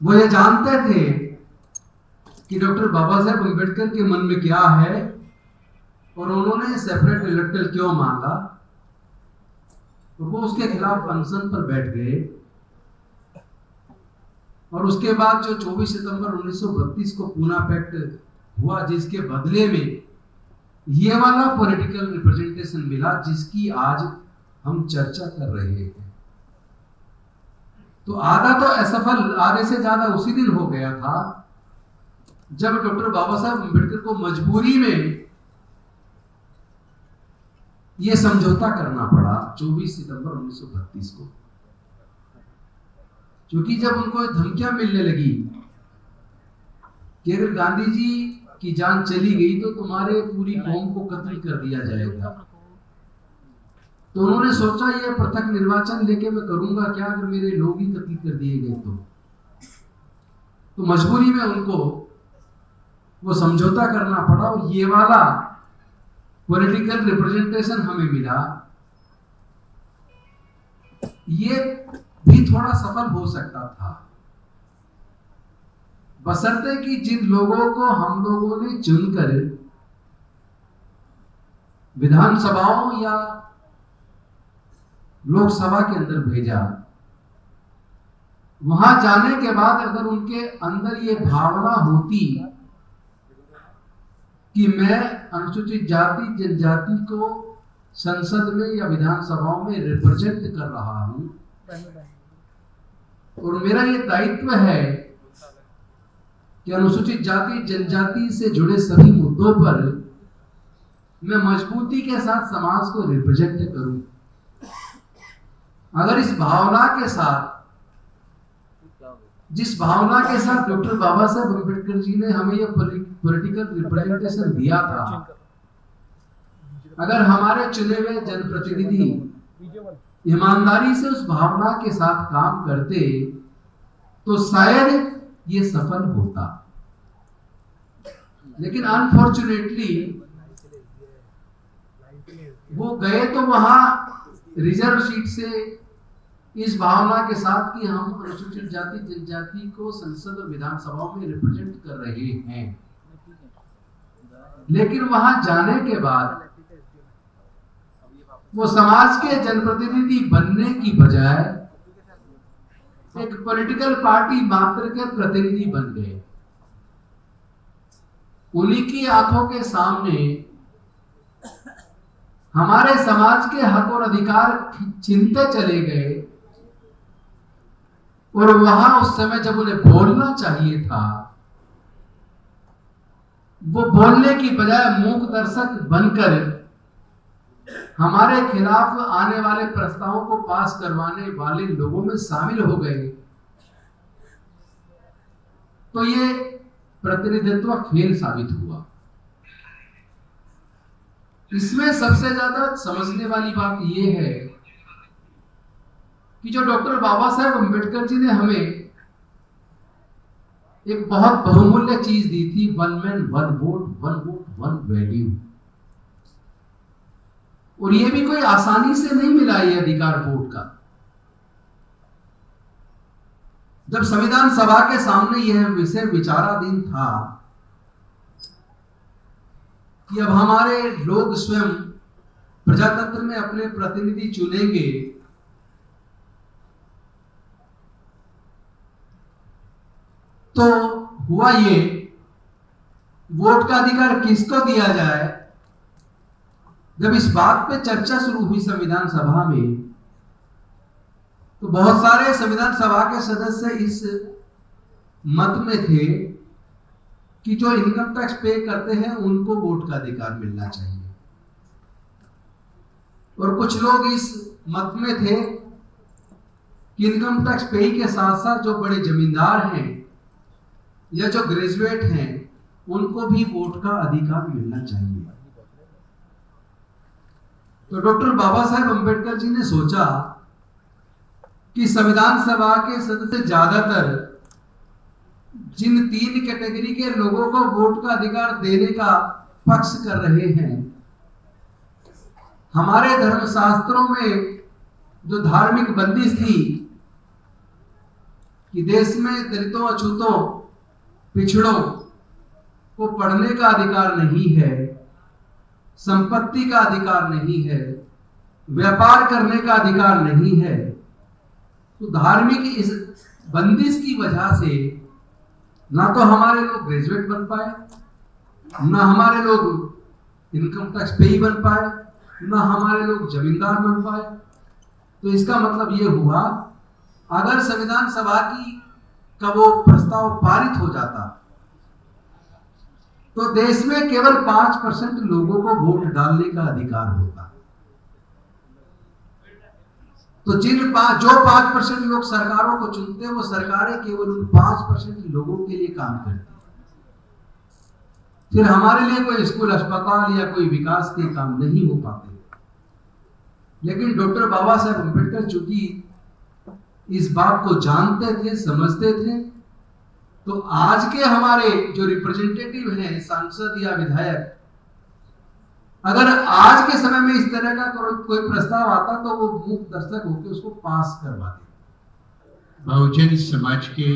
वो ये जानते थे कि डॉक्टर बाबा साहेब अम्बेडकर के मन में क्या है, और उन्होंने सेपरेट इलेक्टोरल क्यों मांगा, तो वो उसके खिलाफ अनशन पर बैठ गए। और उसके बाद जो 24 सितंबर 1932 को पूना पैक्ट हुआ, जिसके बदले में ये वाला पॉलिटिकल रिप्रेजेंटेशन मिला जिसकी आज हम चर्चा कर रहे हैं। तो आधा तो असफल, आधे से ज्यादा उसी दिन हो गया था जब डॉक्टर बाबा साहब अम्बेडकर को मजबूरी में यह समझौता करना पड़ा 24 सितंबर 1932 को, क्योंकि जब उनको धमकियां मिलने लगी कि अगर गांधी जी की जान चली गई तो तुम्हारे पूरी कौम को कत्ल कर दिया जाएगा, तो उन्होंने सोचा ये पृथक निर्वाचन लेके मैं करूंगा क्या अगर मेरे लोग ही कत्ल कर दिए गए तो मजबूरी में उनको वो समझौता करना पड़ा और ये वाला पॉलिटिकल रिप्रेजेंटेशन हमें मिला। ये भी थोड़ा सफल हो सकता था, बशर्ते कि जिन लोगों को हम लोगों ने चुनकर विधानसभाओं या लोकसभा के अंदर भेजा, वहां जाने के बाद अगर उनके अंदर ये भावना होती कि मैं अनुसूचित जाति जनजाति को संसद में या विधानसभाओं में रिप्रेजेंट कर रहा हूं और मेरा ये दायित्व है कि अनुसूचित जाति जनजाति से जुड़े सभी मुद्दों पर मैं मजबूती के साथ समाज को रिप्रेजेंट करूं, अगर इस भावना के साथ, जिस भावना के साथ डॉक्टर बाबा साहब अम्बेडकर जी ने हमें यह पॉलिटिकल रिप्रेजेंटेशन दिया था, अगर हमारे चुने हुए जनप्रतिनिधि ईमानदारी से उस भावना के साथ काम करते तो शायद ये सफल होता। लेकिन अनफॉर्चुनेटली वो गए तो वहां रिजर्व सीट से इस भावना के साथ कि हम अनुसूचित जाति जनजाति को संसद और विधानसभाओं में रिप्रेजेंट कर रहे हैं, लेकिन वहां जाने के बाद वो समाज के जनप्रतिनिधि बनने की बजाय एक पॉलिटिकल पार्टी मात्र के प्रतिनिधि बन गए। उन्हीं की आंखों के सामने हमारे समाज के हक और अधिकार छीनते चले गए और वहां उस समय जब उन्हें बोलना चाहिए था, वो बोलने की बजाय मूक दर्शक बनकर हमारे खिलाफ आने वाले प्रस्तावों को पास करवाने वाले लोगों में शामिल हो गए। तो ये प्रतिनिधित्व खेल साबित हुआ। इसमें सबसे ज्यादा समझने वाली बात यह है कि जो डॉक्टर बाबा साहेब अम्बेडकर जी ने हमें एक बहुत बहुमूल्य चीज दी थी, one man one vote one value. और ये भी कोई आसानी से नहीं मिला ये अधिकार वोट का। जब संविधान सभा के सामने यह विषय विचाराधीन था कि अब हमारे लोग स्वयं प्रजातंत्र में अपने प्रतिनिधि चुनेंगे, तो हुआ ये वोट का अधिकार किसको दिया जाए। जब इस बात पे चर्चा शुरू हुई संविधान सभा में, तो बहुत सारे संविधान सभा के सदस्य इस मत में थे कि जो इनकम टैक्स पे करते हैं उनको वोट का अधिकार मिलना चाहिए, और कुछ लोग इस मत में थे कि इनकम टैक्स पे के साथ साथ जो बड़े जमींदार हैं या जो ग्रेजुएट हैं उनको भी वोट का अधिकार मिलना चाहिए। तो डॉक्टर बाबा साहेब अम्बेडकर जी ने सोचा कि संविधान सभा के सदस्य ज्यादातर जिन 3 कैटेगरी के लोगों को वोट का अधिकार देने का पक्ष कर रहे हैं, हमारे धर्मशास्त्रों में जो धार्मिक बंदिश थी कि देश में दलितों, अछूतों, पिछड़ों को पढ़ने का अधिकार नहीं है, संपत्ति का अधिकार नहीं है, व्यापार करने का अधिकार नहीं है, तो धार्मिक इस बंदिश की वजह से ना तो हमारे लोग ग्रेजुएट बन पाए, ना हमारे लोग इनकम टैक्स पेई बन पाए, ना हमारे लोग जमींदार बन पाए। तो इसका मतलब ये हुआ, अगर संविधान सभा का वो प्रस्ताव पारित हो जाता तो देश में केवल 5% लोगों को वोट डालने का अधिकार होता। तो जो 5% लोग सरकारों को चुनते, वो सरकारें केवल उन 5% लोगों के लिए काम करती। फिर हमारे लिए कोई स्कूल, अस्पताल या कोई विकास के काम नहीं हो पाते। लेकिन डॉक्टर बाबा साहेब अम्बेडकर चूंकि इस बात को जानते थे, समझते थे, तो आज के हमारे जो रिप्रेजेंटेटिव हैं, सांसद या विधायक, अगर आज के समय में इस तरह का कोई प्रस्ताव आता तो वो मूक दर्शक होकर उसको पास करवा देते। बहुजन समाज के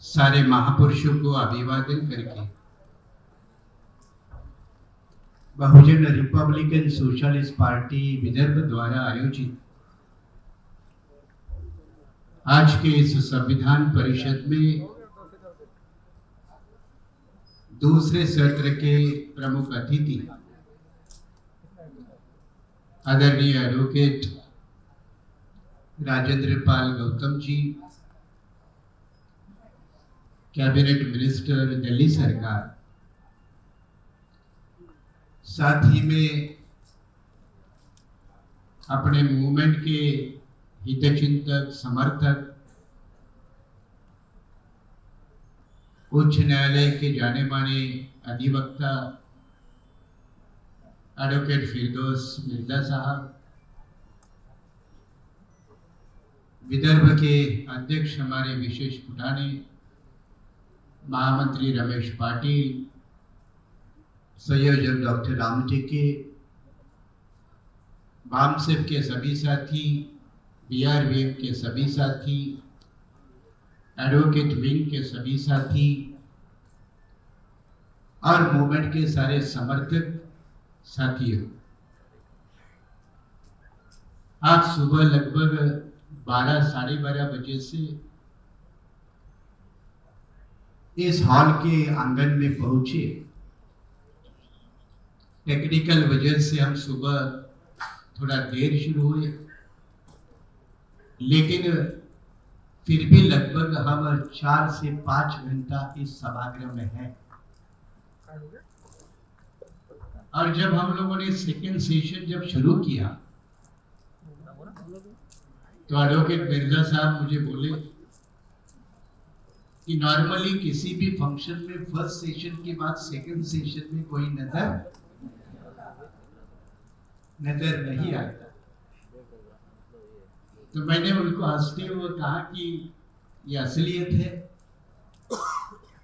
सारे महापुरुषों को अभिवादन करके बहुजन रिपब्लिकन सोशलिस्ट पार्टी विदर्भ द्वारा आयोजित आज के इस संविधान परिषद में दूसरे सत्र के प्रमुख अतिथि आदरणीय advocate Rajendra Pal Gautam ji, cabinet minister Delhi सरकार, साथ ही में अपने मूवमेंट के हितचिंतक, समर्थक, उच्च न्यायालय के जाने माने अधिवक्ता एडवोकेट फिरदौस मिर्जा साहब, विदर्भ के अध्यक्ष हमारे विशेष फुटाने, महामंत्री रमेश पाटिल, संयोजक डॉक्टर राम टिके, बामसेफ के सभी साथी, बीआरवीएम के सभी साथी, एडवोकेट विंग के सभी साथी और मूवमेंट के सारे समर्थक साथियों, आज सुबह लगभग 12 साढ़े 12 बजे से इस हॉल के आंगन में पहुंचे। टेक्निकल वजह से हम सुबह थोड़ा देर शुरू हुए, लेकिन फिर भी लगभग हम 4 से 5 घंटा इस सभागृह में हैं। और जब हम लोगों ने सेकेंड सेशन जब शुरू किया तो एडवोकेट मिर्जा साहब मुझे बोले कि नॉर्मली किसी भी फंक्शन में फर्स्ट सेशन के बाद सेकंड सेशन में कोई नजर नहीं आता। तो मैंने उनको हंसते हुए कहा कि ये असलियत है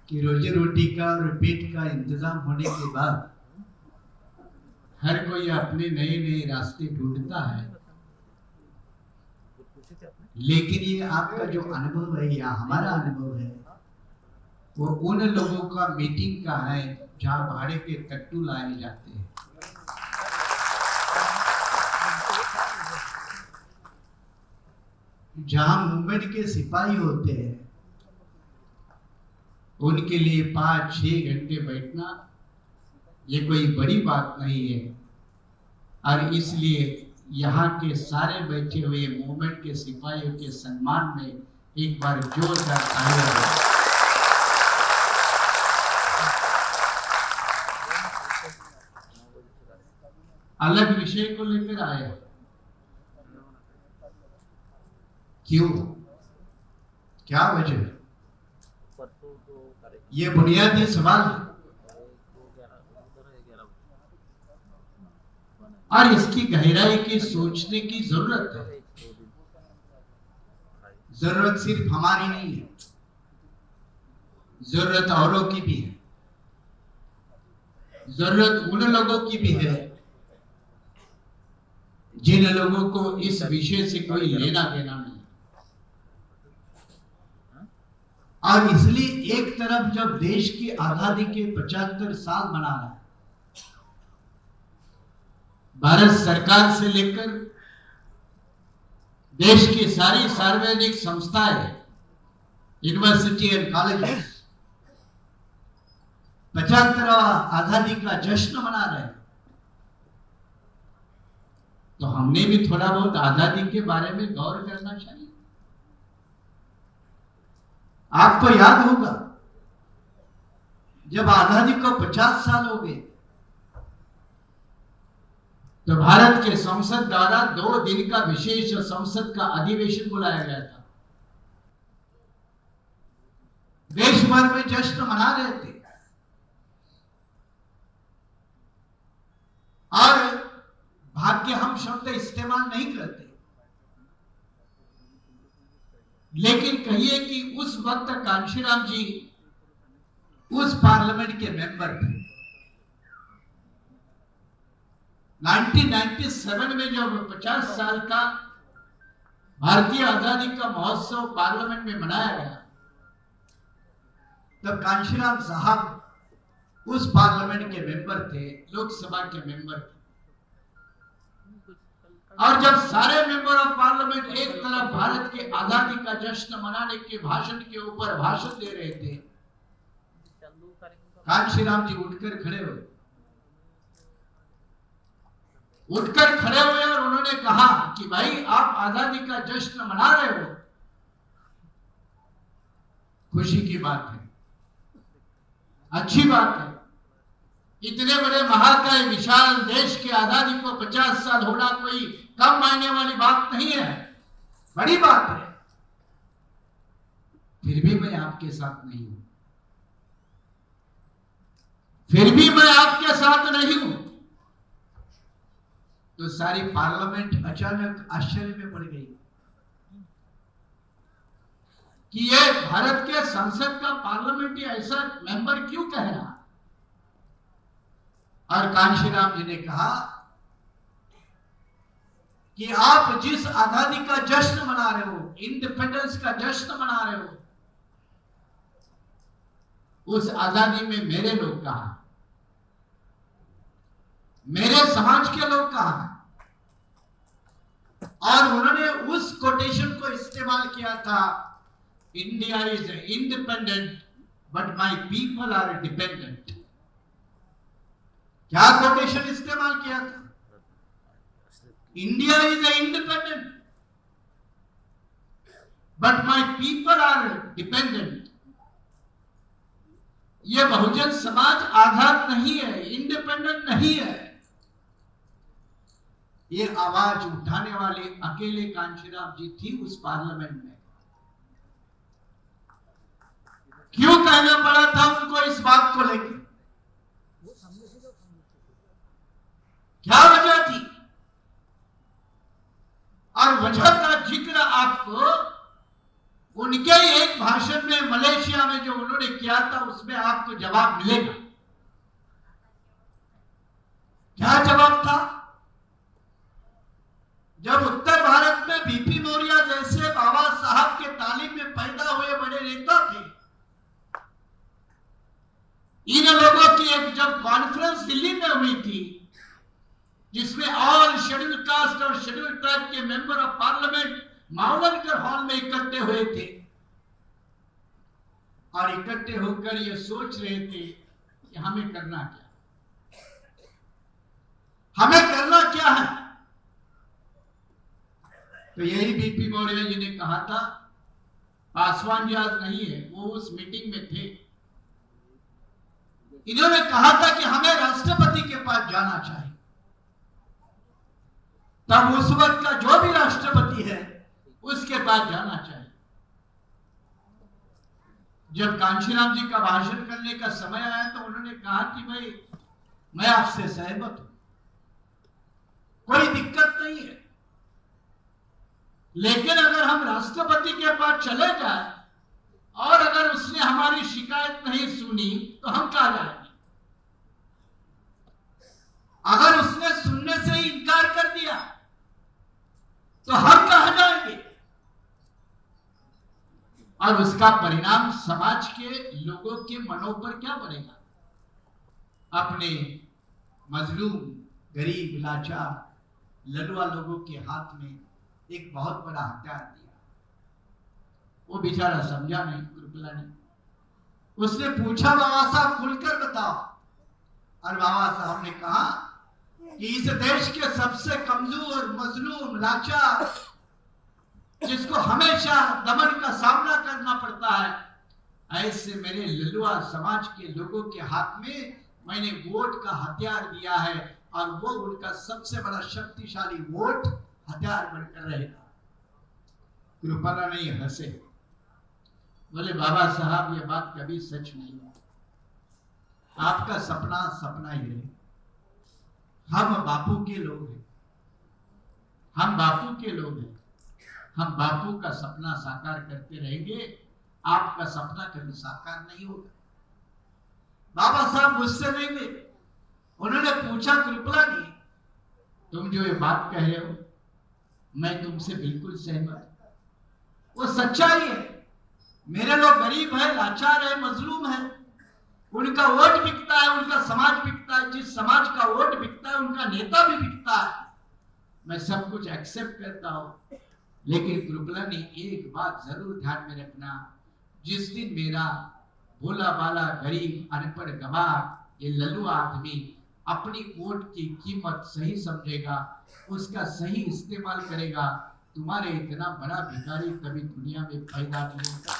कि रोजी रोटी का और पेट का इंतजाम होने के बाद हर कोई अपने नए नए रास्ते ढूंढता है, लेकिन ये आपका जो अनुभव है या हमारा अनुभव है वो उन लोगों का मीटिंग का है जहां भाड़े के कट्टू लाए जाते हैं। जहां मूवमेंट के सिपाही होते हैं उनके लिए 5-6 घंटे बैठना ये कोई बड़ी बात नहीं है। और इसलिए यहाँ के सारे बैठे हुए मूवमेंट के सिपाहियों के सम्मान में एक बार जोरदार तालियां। अलग विषय को लेकर आए, क्यों, क्या वजह? ये बुनियादी सवाल है और इसकी गहराई की सोचने की जरूरत है। जरूरत सिर्फ हमारी नहीं है, जरूरत औरों की भी है, जरूरत उन लोगों की भी है जिन लोगों को इस विषय से कोई लेना देना नहीं। और इसलिए एक तरफ जब देश की आजादी के 75 साल मना रहा है भारत सरकार से लेकर देश की सारी सार्वजनिक संस्थाएं, यूनिवर्सिटी एंड कॉलेजेस 75वां आजादी का जश्न मना रहे हैं। तो हमने भी थोड़ा बहुत आजादी के बारे में गौर करना चाहिए। आपको याद होगा जब आजादी को 50 साल हो गए तो भारत के संसद द्वारा 2 दिन का विशेष संसद का अधिवेशन बुलाया गया था। देश भर में जश्न मना रहे थे और भाग्य हम शब्द इस्तेमाल नहीं करते, लेकिन कहिए कि उस वक्त कांशीराम जी उस पार्लियामेंट के मेंबर थे। 1997 में जब 50 साल का भारतीय आजादी का महोत्सव पार्लियामेंट में मनाया गया, तब कांशीराम साहब उस पार्लियामेंट के मेंबर थे, लोकसभा के मेंबर थे। और जब सारे मेंबर ऑफ पार्लियामेंट एक तरफ भारत के आजादी का जश्न मनाने के भाषण के ऊपर भाषण दे रहे थे, कांशीराम जी उठकर खड़े हुए और उन्होंने कहा कि भाई आप आजादी का जश्न मना रहे हो, खुशी की बात है, अच्छी बात है। इतने बड़े महाकाय विशाल देश की आजादी को 50 साल होना कोई कम मायने वाली बात नहीं है, बड़ी बात है। फिर भी मैं आपके साथ नहीं हूं, फिर भी मैं आपके साथ नहीं हूं। तो सारी पार्लियामेंट अचानक आश्चर्य में पड़ गई कि ये भारत के संसद का पार्लियामेंट ऐसा मेंबर क्यों कह रहा। और कांशीराम जी ने कहा कि आप जिस आजादी का जश्न मना रहे हो, इंडिपेंडेंस का जश्न मना रहे हो, उस आजादी में मेरे लोग कहां, मेरे समाज के लोग कहां। और उन्होंने उस कोटेशन को इस्तेमाल किया था, India is independent but my people are dependent. क्या कोटेशन इस्तेमाल किया था? India is independent but my people are dependent. ये बहुजन समाज आजाद नहीं है, इंडिपेंडेंट नहीं है। ये आवाज उठाने वाले अकेले कांशीराम जी थी उस पार्लियामेंट में। क्यों कहना पड़ा था उनको इस बात को लेकर? क्या वजह थी? और वजह का जिक्र आपको उनके एक भाषण में मलेशिया में जो उन्होंने किया था उसमें आपको जवाब मिलेगा। क्या जवाब था? जब उत्तर भारत में बीपी मौर्य जैसे बाबा साहब के तालीम में पैदा हुए बड़े नेता थे, इन लोगों की एक जब कॉन्फ्रेंस दिल्ली में हुई थी जिसमें ऑल शेड्यूल कास्ट और शेड्यूल ट्राइब के मेंबर ऑफ पार्लियामेंट मावलनकर हॉल में इकट्ठे हुए थे और इकट्ठे होकर ये सोच रहे थे कि हमें करना क्या, हमें करना क्या है। तो यही बीपी मौर्य जी ने कहा था, पासवान जी आज नहीं है, वो उस मीटिंग में थे, इन्होंने कहा था कि हमें राष्ट्रपति के पास जाना चाहिए। तब उस वक्त का जो भी राष्ट्रपति है उसके पास जाना चाहिए। जब कांशीराम जी का भाषण करने का समय आया तो उन्होंने कहा कि भाई मैं आपसे सहमत हूं, कोई दिक्कत नहीं है, लेकिन अगर हम राष्ट्रपति के पास चले जाए और अगर उसने हमारी शिकायत नहीं सुनी तो हम कहां जाएंगे? अगर उसने सुनने से ही इनकार कर दिया तो हम कहां जाएंगे? और उसका परिणाम समाज के लोगों के मनों पर क्या पड़ेगा? अपने मजलूम गरीब लाचार लड़ुआ लोगों के हाथ में एक बहुत बड़ा हथियार दिया। वो बेचारा समझा नहीं कृपलानी। उसने पूछा बाबा साहब खुलकर बताओ, और बाबा साहब ने कहा कि इस देश के सबसे कमजोर मजलूम लाचार जिसको हमेशा दमन का सामना करना पड़ता है, ऐसे मेरे लल्लुआ समाज के लोगों के हाथ में मैंने वोट का हथियार दिया है, और वो उनका सबसे बड़ा शक्तिशाली वोट हथियार बनकर रहेगा। कृपला नहीं हंसे, बोले बाबा साहब ये बात कभी सच नहीं है, आपका सपना सपना ही है। हम बापू के लोग हैं, हम बापू के लोग हैं, हम बापू का सपना साकार करते रहेंगे, आपका सपना कभी साकार नहीं होगा। बाबा साहब गुस्से नहीं हुए, उन्होंने पूछा कृपलानी तुम जो ये बात कह रहे हो मैं तुमसे बिल्कुल सहमत, वो सच्चाई है। मेरे लोग गरीब है, लाचार है, मजलूम है, उनका वोट बिकता है, उनका समाज बिकता है, जिस समाज का वोट बिकता है उनका नेता भी बिकता है। मैं सब कुछ एक्सेप्ट करता हूं, लेकिन कृपलानी एक बात जरूर ध्यान में रखना, जिस दिन मेरा भोला भाला गरीब अनपढ़ गवार ये लल्लुआ आदमी अपनी वोट की कीमत सही समझेगा, उसका सही इस्तेमाल करेगा, तुम्हारे इतना बड़ा भिखारी कभी दुनिया में पैदा नहीं होगा।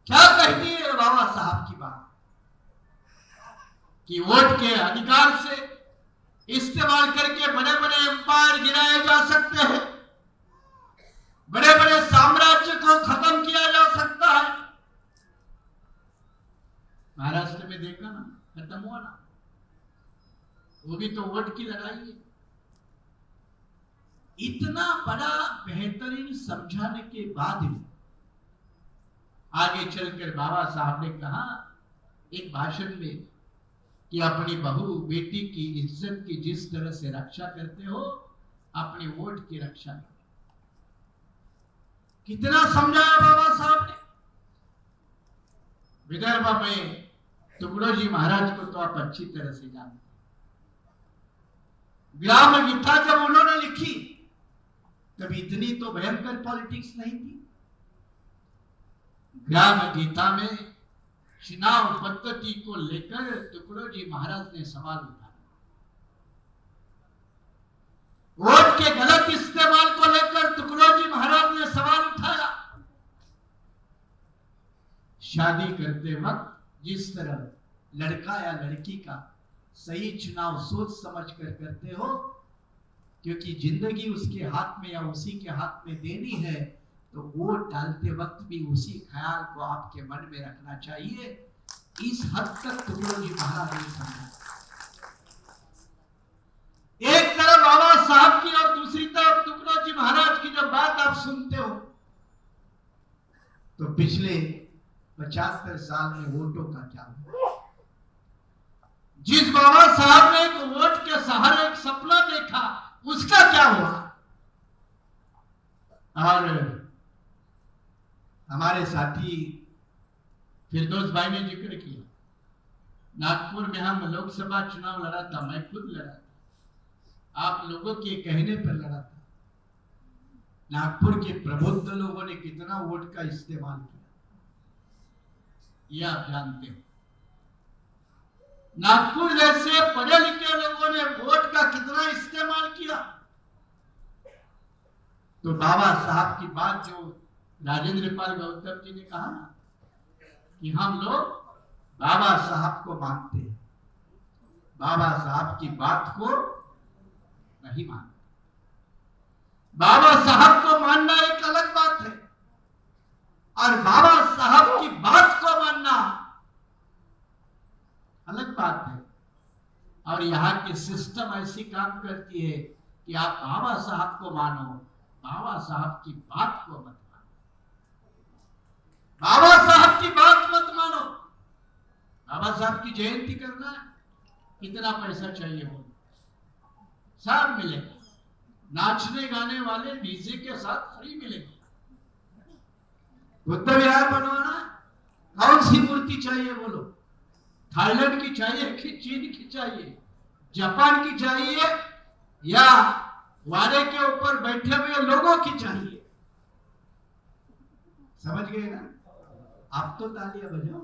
क्या कहती है बाबा साहब की बात कि वोट के अधिकार से इस्तेमाल करके बड़े बड़े एम्पायर गिराए जा सकते हैं, बड़े बड़े साम्राज्य को खत्म किया जा सकता है। महाराष्ट्र में देखा ना, खत्म हुआ ना, वो भी तो वोट की लड़ाई है। इतना बड़ा बेहतरीन समझाने के बाद भी आगे चलकर बाबा साहब ने कहा एक भाषण में कि अपनी बहू बेटी की इज्जत की जिस तरह से रक्षा करते हो, अपने वोट की रक्षा करो। कितना समझाया बाबा साहब ने। विदर्भ में तुगड़ोजी महाराज को तो आप अच्छी तरह से जानते। ग्राम गीता जब उन्होंने लिखी तब इतनी तो भयंकर पॉलिटिक्स नहीं थी। ग्राम गीता में चुनाव पद्धति को लेकर तुगड़ोजी महाराज ने सवाल उठाया, वोट के गलत इस्तेमाल को लेकर तुगड़ोजी महाराज ने सवाल उठाया। शादी करते वक्त जिस तरह लड़का या लड़की का सही चुनाव सोच समझ कर करते हो, क्योंकि जिंदगी उसके हाथ में या उसी के हाथ में देनी है, तो वोट डालते वक्त भी उसी ख्याल को आपके मन में रखना चाहिए। इस हद तक तुगड़ोजी महाराज ने समझा। एक तरफ बाबा साहब की और दूसरी तरफ तुगड़ोजी महाराज की जब बात आप सुनते हो, तो पिछले 75 साल में वोटों का क्या हुआ। जिस बाबा साहब ने एक वोट के सहारे एक सपना देखा, उसका क्या हुआ। और हमारे साथी फिरदौस भाई ने जिक्र किया, नागपुर में हम लोकसभा चुनाव लड़ा था, मैं खुद लड़ा था, आप लोगों के कहने पर लड़ा था। नागपुर के प्रबुद्ध लोगों ने कितना वोट का इस्तेमाल किया यह आप जानते हो। नागपुर जैसे पढ़े लिखे लोगों ने वोट का कितना इस्तेमाल किया। तो बाबा साहब की बात जो राजेंद्र पाल गौतम जी ने कहा ना कि हम लोग बाबा साहब को मानते हैं, बाबा साहब की बात को नहीं मानते। बाबा साहब को मानना एक अलग बात है, और बाबा साहब की बात को मानना अलग बात है। और यहाँ की सिस्टम ऐसी काम करती है कि आप बाबा साहब को मानो, बाबा साहब की बात को मत मानो। बाबा साहब की बात मत मानो। बाबा साहब की जयंती करना है, कितना पैसा चाहिए बोलो, सब मिलेगा। नाचने गाने वाले डीजे के साथ फ्री मिलेंगे। बुद्ध विहार बनवाना है, कौन सी मूर्ति चाहिए बोलो? थाईलैंड की चाहिए कि चीन की चाहिए, जापान की चाहिए या वारे के ऊपर बैठे हुए लोगों की चाहिए? समझ गए ना? आप तो तालियां बजाओ,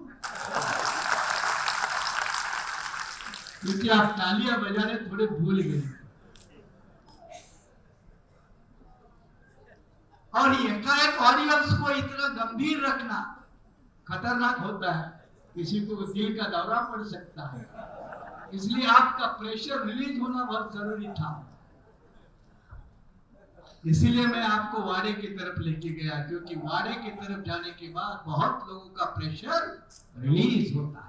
क्योंकि आप तालियां बजाने थोड़े भूल गए। और एकाएक ऑडियंस को इतना गंभीर रखना खतरनाक होता है, किसी को दिल का दौरा पड़ सकता है। इसलिए आपका प्रेशर रिलीज होना बहुत जरूरी था। इसीलिए मैं आपको वारे की तरफ लेके गया, क्योंकि वारे की तरफ जाने के बाद बहुत लोगों का प्रेशर रिलीज होता है।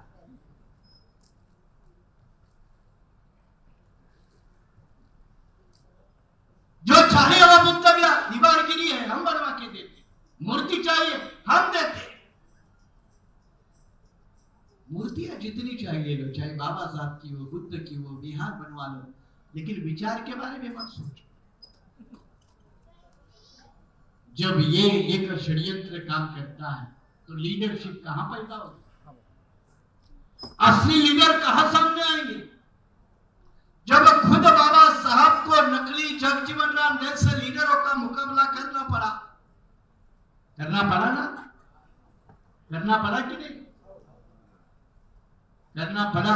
जो चाहे वो बुद्ध दीवारगिरी है, हम बनवा के देते। मूर्ति चाहिए, हम देते। मूर्तियां जितनी चाहिए लो, चाहे बाबा साहब की हो, बुद्ध की हो, बिहार बनवा लो, लेकिन विचार के बारे में मत सोचो। जब ये एक षड्यंत्र काम करता है तो लीडरशिप कहां पैदा होगी? असली लीडर कहां सामने आएंगे? जब खुद बाबा साहब को नकली जगजीवन राम जैसे लीडरों का मुकाबला करना पड़ा ना? करना पड़ा कि नहीं? करना पड़ा।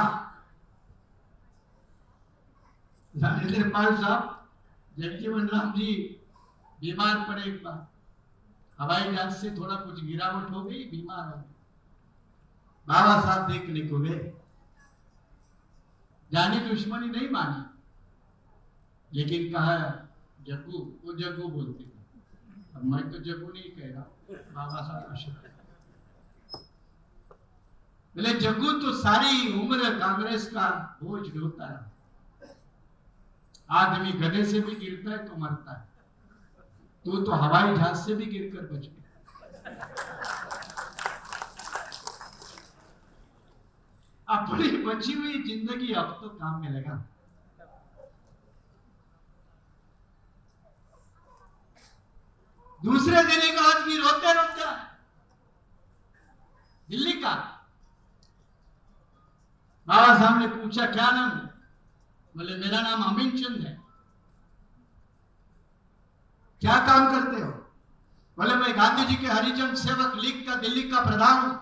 राजेंद्र पाल साहब, जगजीवन राम जी बीमार पड़े, एक बार हवाई जहाज से थोड़ा कुछ गिरावट हो गई, बीमार हो गए। बाबा साहब देखने को गए, जानी दुश्मनी नहीं मानी, लेकिन कहा जग्गू, वो जग्गू बोलते थे, अब मैं तो जग्गू नहीं कह रहा, बाबा साहब को शुक्र। बोले जग्गू तो सारी उम्र कांग्रेस का बोझ ढोता है, आदमी गधे से भी गिरता है तो मरता है, तो हवाई जहाज से भी गिरकर बच गया। अपनी बची हुई जिंदगी अब तो काम में लगा। दूसरे दिन एक आदमी रोते रोते दिल्ली का, बाबा साहब ने पूछा क्या नाम है? बोले मेरा नाम अमीन चंद है। क्या काम करते हो? बोले मैं गांधी जी के हरिजन सेवक लीग का दिल्ली का प्रधान हूं।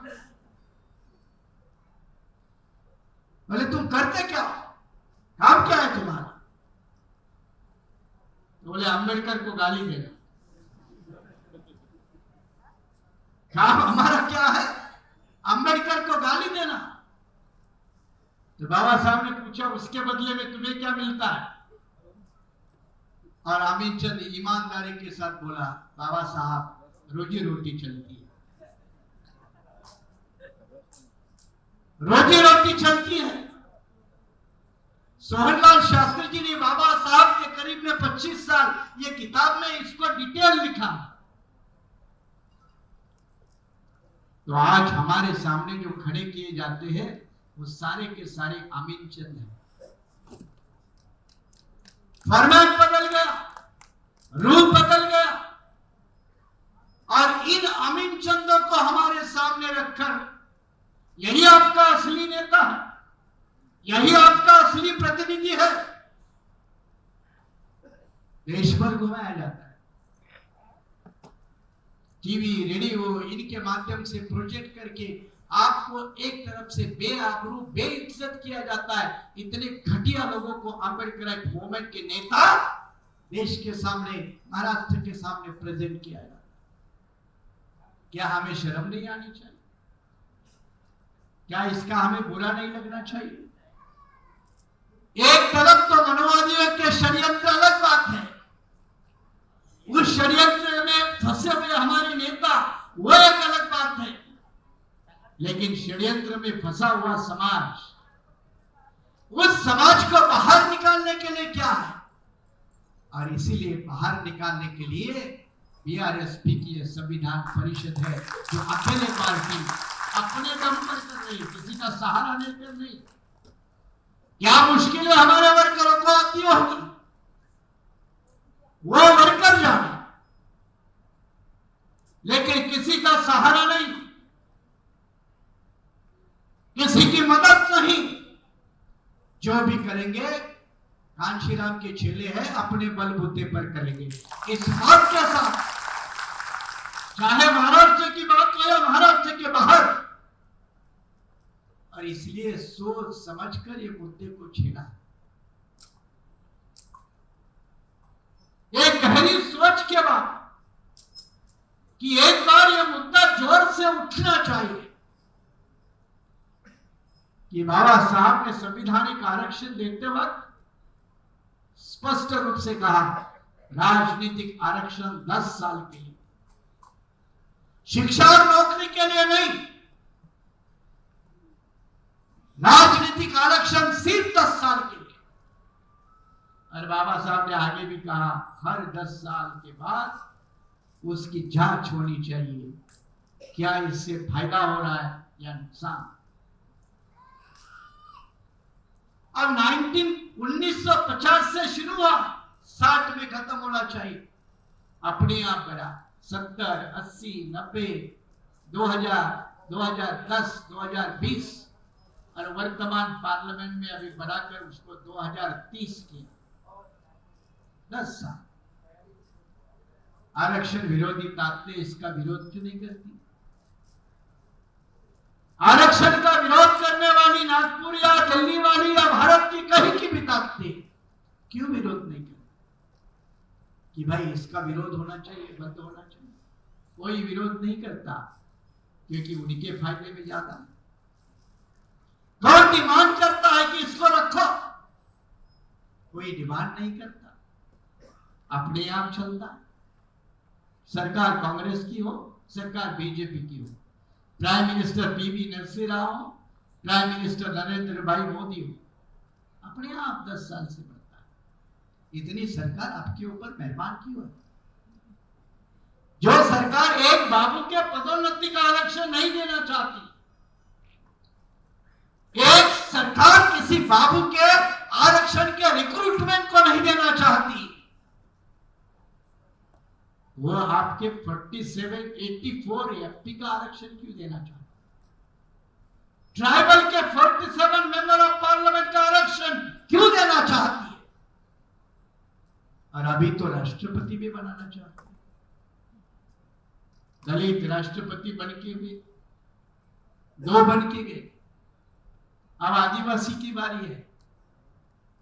बोले तुम करते क्या, काम क्या है तुम्हारा? तो बोले अंबेडकर को गाली देना। काम हमारा क्या है? अंबेडकर को गाली देना। तो बाबा साहब ने पूछा उसके बदले में तुम्हें क्या मिलता है? और अमीन चंद ईमानदारी के साथ बोला, बाबा साहब रोजी रोटी चलती है, रोजी रोटी चलती है। सोहनलाल शास्त्री जी ने बाबा साहब के करीब में 25 साल ये किताब में इसको डिटेल लिखा। तो आज हमारे सामने जो खड़े किए जाते हैं वो सारे के सारे अमीन चंद हैं। फॉर्मेट बदल गया, रूप बदल गया, और इन अमीन चंदों को हमारे सामने रखकर यही आपका असली नेता है, यही आपका असली प्रतिनिधि है, देश भर घुमाया जाता है। टीवी, रेडियो, इनके माध्यम से प्रोजेक्ट करके आपको एक तरफ से बेआबरू, बेइज्जत किया जाता है। इतने घटिया लोगों को अम्बेडकर मूवमेंट के नेता देश के सामने, महाराष्ट्र के सामने प्रेजेंट किया जाता है। क्या हमें शर्म नहीं आनी चाहिए? क्या इसका हमें बुरा नहीं लगना चाहिए? एक तरफ तो मनोवादियों के षड्यंत्र अलग बात है, उस षड्यंत्र में फंसे हुए हमारे नेता वो एक अलग बात है, लेकिन षड्यंत्र में फंसा हुआ समाज, उस समाज को बाहर निकालने के लिए क्या है? और इसीलिए बाहर निकालने के लिए बीआरएसपी की संविधान परिषद है, जो अकेले पार्टी अपने दम पर कर रही, किसी का सहारा लेकर नहीं। क्या मुश्किलें हमारे वर्करों को आती होगी, वो वर्कर जाने, लेकिन किसी का सहारा नहीं। किसी की मदद नहीं। जो भी करेंगे कांशीराम के चेले हैं, अपने बलबूते पर करेंगे। इस बात के साथ चाहे महाराष्ट्र की बात हो या महाराष्ट्र के बाहर, और इसलिए सोच समझकर ये मुद्दे को छेड़ा। एक गहरी सोच के बाद कि एक बार ये मुद्दा जोर से उठना चाहिए कि बाबा साहब ने संवैधानिक आरक्षण देते वक्त स्पष्ट रूप से कहा, राजनीतिक आरक्षण 10 साल के लिए, शिक्षा और नौकरी के लिए नहीं। राजनीतिक आरक्षण सिर्फ 10 साल के लिए। और बाबा साहब ने आगे भी कहा, हर 10 साल के बाद उसकी जांच होनी चाहिए, क्या इससे फायदा हो रहा है या नुकसान। अब 1950 से शुरू हुआ, 60 में खत्म होना चाहिए। अपने आप बढ़ा 70, 80, 90, 2000, 2010, 2020 और वर्तमान पार्लियामेंट में अभी बढ़ाकर उसको 2030 किया। 10 साल। आरक्षण विरोधी ताकतें इसका विरोध क्यों नहीं करती? आरक्षण का विरोध करने वाली नागपुर या दिल्ली वाली या भारत की कहीं की भी ताकतें क्यों विरोध नहीं करती कि भाई इसका विरोध होना चाहिए, बंद होना चाहिए? कोई विरोध नहीं करता क्योंकि उनके फायदे में ज्यादा। कौन डिमांड करता है कि इसको रखो? कोई डिमांड नहीं करता, अपने आप चलता है। सरकार कांग्रेस की हो, सरकार बीजेपी की हो, prime minister PV Narasimha Rao हो, प्राइम मिनिस्टर नरेंद्र भाई मोदी हो, अपने आप 10 साल से बढ़ता है। इतनी सरकार आपके ऊपर मेहरबान क्यों है? जो सरकार एक बाबू के पदोन्नति का आरक्षण नहीं देना चाहती, एक सरकार किसी बाबू के आरक्षण के रिक्रूटमेंट को नहीं देना चाहती, वो आपके 47, 84 एफपी का आरक्षण क्यों देना चाहती? ट्राइबल के 47 मेंबर ऑफ पार्लियामेंट का आरक्षण क्यों देना चाहती है? और अभी तो राष्ट्रपति भी बनाना चाहती है। दलित राष्ट्रपति बनके हुए 2 बन के गए, अब आदिवासी की बारी है।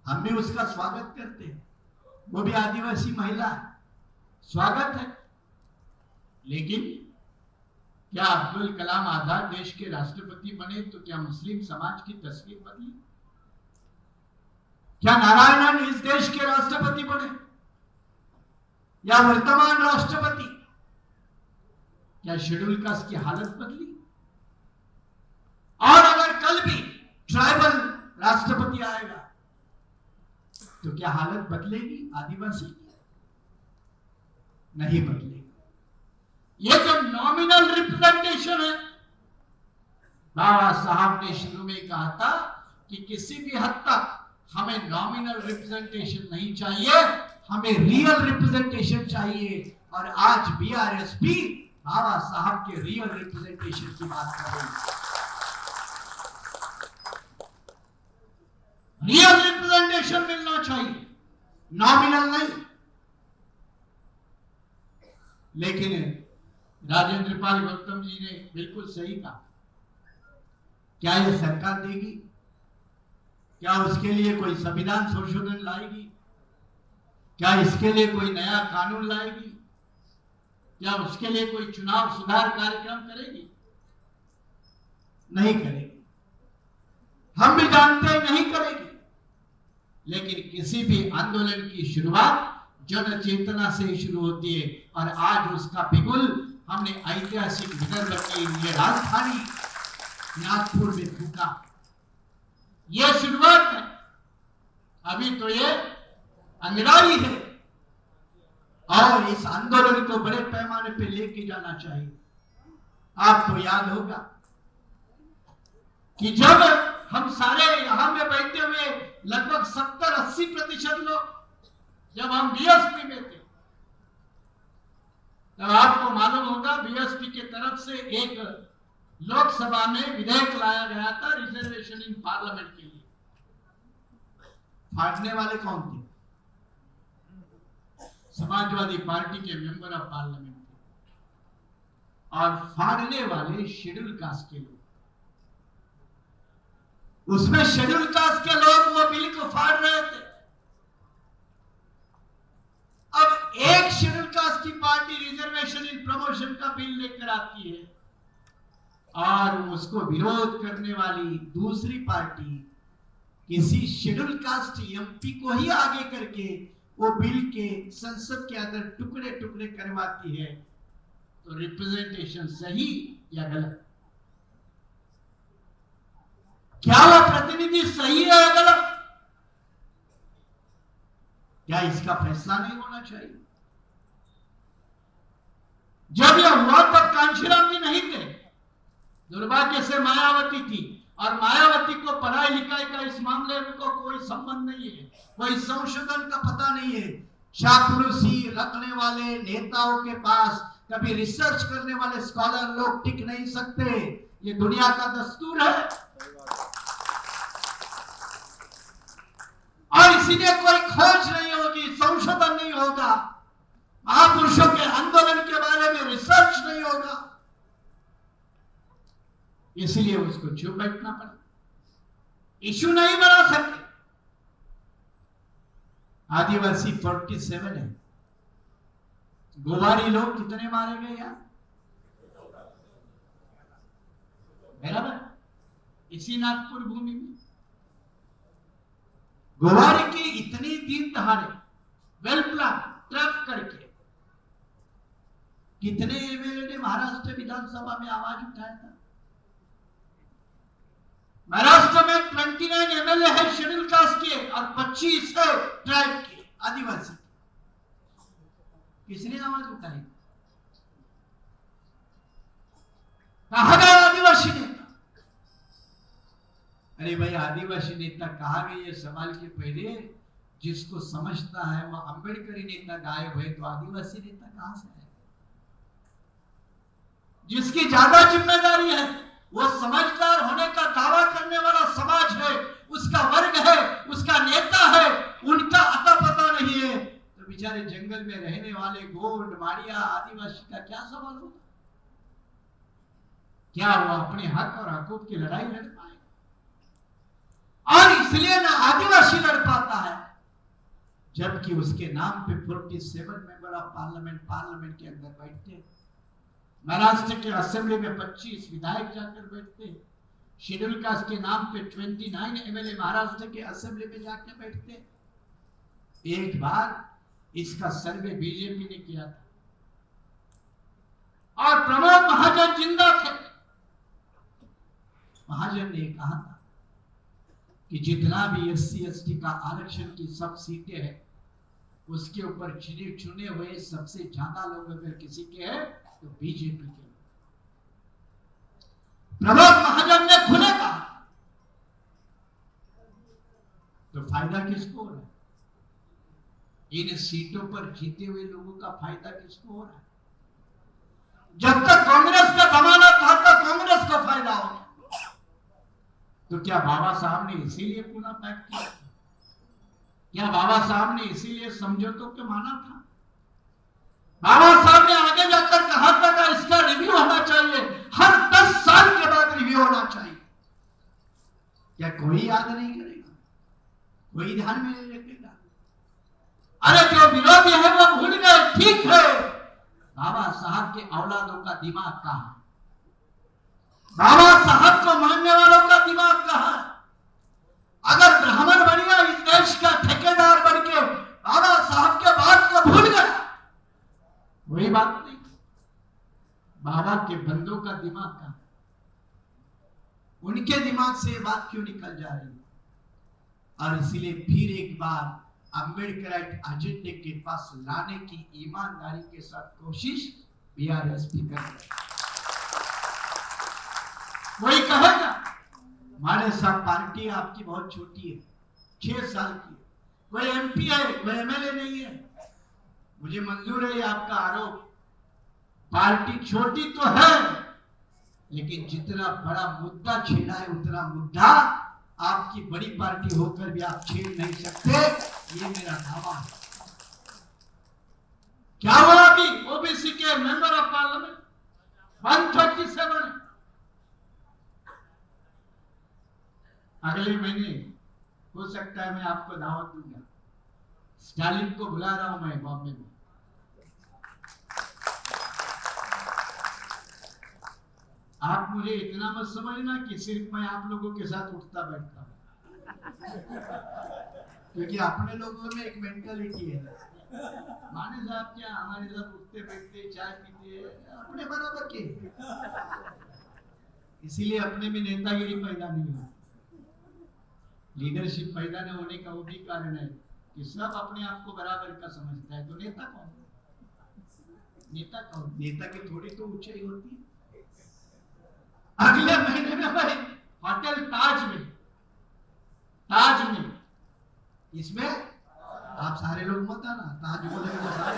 हम भी उसका स्वागत करते हैं, वो भी आदिवासी महिला है, स्वागत है। लेकिन क्या अब्दुल कलाम आजाद देश के राष्ट्रपति बने तो क्या मुस्लिम समाज की तस्वीर बदली? क्या नारायणन इस देश के राष्ट्रपति बने या वर्तमान राष्ट्रपति, क्या शेड्यूल कास्ट की हालत बदली? और अगर कल भी ट्राइबल राष्ट्रपति आएगा तो क्या हालत बदलेगी आदिवासी की? नहीं बदलेगी। ये जो नॉमिनल रिप्रेजेंटेशन है, बाबा साहब ने शुरू में कहा था कि किसी भी हद तक हमें नॉमिनल रिप्रेजेंटेशन नहीं चाहिए, हमें रियल रिप्रेजेंटेशन चाहिए। और आज बीआरएसपी बाबा साहब के रियल रिप्रेजेंटेशन की बात कर रहे हैं। रियल रिप्रेजेंटेशन मिलना चाहिए, नॉमिनल नहीं। लेकिन राजेंद्र पाल गौतम जी ने बिल्कुल सही कहा, क्या यह सरकार देगी? क्या उसके लिए कोई संविधान संशोधन लाएगी? क्या इसके लिए कोई नया कानून लाएगी? क्या उसके लिए कोई चुनाव सुधार कार्यक्रम करेगी? नहीं करेगी। हम भी जानते हैं नहीं करेगी। लेकिन किसी भी आंदोलन की शुरुआत जन चेतना से शुरू होती है, और आज उसका बिगुल हमने ऐतिहासिक विदर्भ की ये राजधानी नागपुर में फूका। ये शुरुआत है, अभी तो ये अंगड़ाई है, और इस आंदोलन को बड़े पैमाने पे लेके जाना चाहिए। आपको याद होगा कि जब हम सारे यहां में बैठे हुए लगभग 70-80% लोग जब हम बीएसपी में थे, तब आपको मालूम होगा बीएसपी की तरफ से एक लोकसभा में विधेयक लाया गया था रिजर्वेशन इन पार्लियामेंट के लिए। फाड़ने वाले कौन थे? समाजवादी पार्टी के मेंबर ऑफ पार्लियामेंट थे, और फाड़ने वाले शेड्यूल कास्ट के लोग। उसमें शेड्यूल कास्ट के लोग वो बिल को फाड़ रहे थे। अब एक शेड्यूल कास्ट की पार्टी रिजर्वेशन इन प्रमोशन का बिल लेकर आती है, और उसको विरोध करने वाली दूसरी पार्टी किसी शेड्यूल कास्ट एमपी को ही आगे करके वो बिल के संसद के अंदर टुकड़े टुकड़े करवाती है। तो रिप्रेजेंटेशन सही या गलत? क्या वो प्रतिनिधि सही है या गलत? क्या इसका फैसला नहीं होना चाहिए? जब यह हुआ तब कांशीराम जी नहीं थे, दुर्भाग्य से मायावती थी, और मायावती को पढ़ाई लिखाई का इस मामले में को कोई संबंध नहीं है, कोई संशोधन का पता नहीं है। चापलूसी रखने वाले नेताओं के पास कभी रिसर्च करने वाले स्कॉलर लोग टिक नहीं सकते, ये दुनिया का दस्तूर है। और इसीलिए कोई खोज नहीं होगी, संशोधन नहीं होगा, महापुरुषों के आंदोलन के बारे में रिसर्च नहीं होगा, इसलिए उसको चुप बैठना पड़ा, इशू नहीं बना सकते। आदिवासी 47 है, गोवारी लोग कितने मारे गए यार, बराबर इसी नागपुर भूमि में गोवारी की इतनी दिन दहाड़े वेल प्लान ट्रैप करके कितने एमएलए ने महाराष्ट्र विधानसभा में आवाज उठाया था? महाराष्ट्र में 29 एमएलए है शेड्यूल कास्ट के और 25 है ट्राइब के, आदिवासी। किसने आवाज उठाई? कहा गया आदिवासी नेता? अरे भाई, आदिवासी नेता कहा गया ये सवाल के पहले जिसको समझता है वो अंबेडकरी नेता गायब है, तो आदिवासी नेता कहां से है? जिसकी ज्यादा जिम्मेदारी है, वो समझदार होने का दावा करने वाला समाज है, उसका वर्ग है, उसका नेता है, उनका अता पता नहीं है, तो बेचारे जंगल में रहने वाले गोंड माड़िया आदिवासी का क्या सवाल होगा? क्या वो अपने हक और हकूक की लड़ाई लड़ पाए? और इसलिए ना आदिवासी लड़ पाता है, जबकि उसके नाम पे 47 मेंबर ऑफ पार्लियामेंट के अंदर बैठते हैं। महाराष्ट्र के असेंबली में 25 विधायक जाकर बैठते हैं। शेड्यूल कास्ट के नाम पे 29 एमएलए महाराष्ट्र के असेंबली में जाकर बैठते हैं। एक बार इसका सर्वे बीजेपी ने किया था, और प्रमोद महाजन जिंदा थे। महाजन ने कहा था कि जितना भी एससी एसटी का आरक्षण की सब सीटें हैं, उसके ऊपर चुने हुए सबसे ज्यादा लोग अगर किसी के हैं तो बीजेपी के। प्रमोद महाजन ने खुले कहा, तो फायदा किसको हो रहा है? इन सीटों पर जीते हुए लोगों का फायदा किसको हो रहा है? जब तक कांग्रेस का जमाना था तो कांग्रेस को फायदा हो। तो क्या बाबा साहब ने इसीलिए पूरा पैक किया? क्या बाबा साहब ने इसीलिए समझौतों के माना था? बाबा साहब ने आगे जाकर कहा था कि इसका रिव्यू होना चाहिए, हर 10 साल के बाद रिव्यू होना चाहिए। क्या कोई याद नहीं करेगा? कोई ध्यान में नहीं रखेगा? अरे जो विरोधी है वो भूल गए, ठीक है, बाबा साहब के औलादों का दिमाग कहां है? बाबा साहब को मानने वालों का दिमाग कहां है? अगर ब्राह्मण बनिया इस देश का ठेकेदार बन के बाबा साहब के बात को भूल गया, वही बात नहीं। बाबा के बंदों का दिमाग कहां? उनके दिमाग से ये बात क्यों निकल जा रही है? और इसीलिए फिर एक बार अम्बेडकराइट एजेंडे के पास लाने की ईमानदारी के साथ कोशिश बीआरएसपी कर रही है। वही कहेगा, माने साहब पार्टी आपकी बहुत छोटी है, 6 साल की, कोई एमपी है, कोई एमएलए नहीं है। मुझे मंजूर है आपका आरोप, पार्टी छोटी तो है, लेकिन जितना बड़ा मुद्दा छेड़ा है उतना मुद्दा आपकी बड़ी पार्टी होकर भी आप छेड़ नहीं सकते, ये मेरा दावा है। क्या हुआ अभी ओबीसी के मेंबर ऑफ पार्लियामेंट 137 अगले महीने हो सकता है मैं आपको दावत दूंगा। स्टालिन को बुला रहा हूं मैं बॉम्बे में। आप मुझे इतना मत समझना कि सिर्फ मैं आप लोगों के साथ उठता बैठता हूं, क्योंकि अपने लोगों में एक मेंटालिटी है, माने साहब क्या हमारे साथ उठते बैठते चाय पीते अपने बराबर के, इसीलिए अपने में नेतागिरी पैदा नहीं हुई। लीडरशिप पैदा न होने का वो भी कारण है कि सब अपने आप को बराबर का समझता है। तो नेता कौन? नेता कौन? नेता की थोड़ी तो ऊंचाई होती है। अगले महीने में भाई होटल ताज में इसमें आप सारे लोग मत आना, ताज बोलेंगे तो सारे,